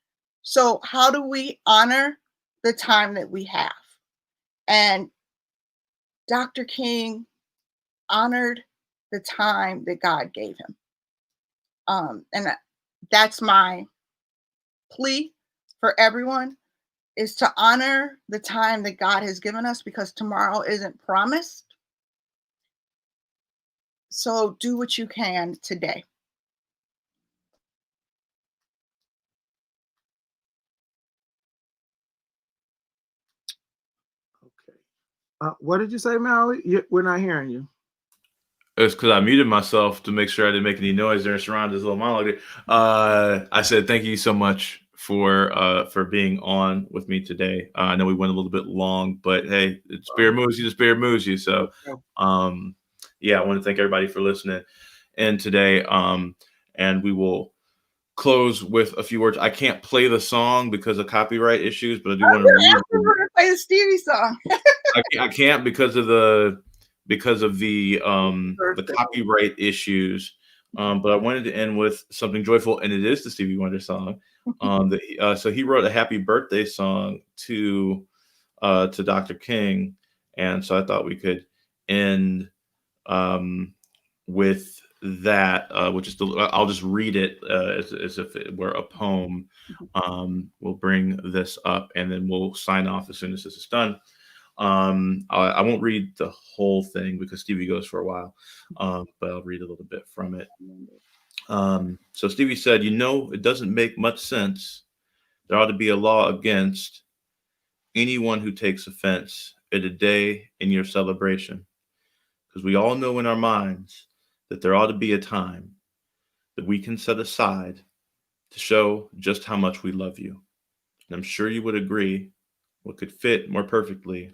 So how do we honor the time that we have? And Dr. King honored the time that God gave him. And that's my plea for everyone, is to honor the time that God has given us, because tomorrow isn't promised. So do what you can today. Okay. What did you say, Maui? We're not hearing you. It's because I muted myself to make sure I didn't make any noise during ShaRhonda's little monologue. I said thank you so much for being on with me today. I know we went a little bit long, but hey, the spirit moves you. So yeah, I want to thank everybody for listening in today. And we will close with a few words. I can't play the song because of copyright issues, but I do want to read. To play the Stevie song. I can't because of the copyright issues. But I wanted to end with something joyful, and it is the Stevie Wonder song. So he wrote a happy birthday song to Dr. King, and so I thought we could end with that, which is I'll just read it as if it were a poem. We'll bring this up, and then we'll sign off as soon as this is done. I won't read the whole thing because Stevie goes for a while, but I'll read a little bit from it. So Stevie said, it doesn't make much sense. There ought to be a law against anyone who takes offense at a day in your celebration, because we all know in our minds that there ought to be a time that we can set aside to show just how much we love you. And I'm sure you would agree, what could fit more perfectly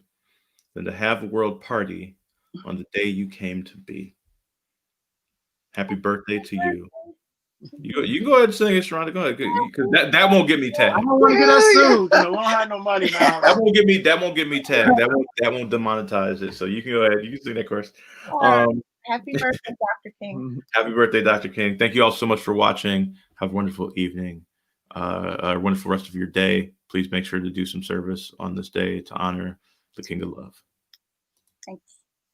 than to have a world party on the day you came to be. Happy birthday to you. You can go ahead and sing it, ShaRhonda. Go ahead, because that won't get me tagged. I don't want to get us sued. We don't have no money now. That won't get me tagged. That won't demonetize it. So you can go ahead. You can sing that chorus. Happy birthday, Dr. King. Happy birthday, Dr. King. Thank you all so much for watching. Have a wonderful evening. A wonderful rest of your day. Please make sure to do some service on this day to honor the King of Love. Thanks.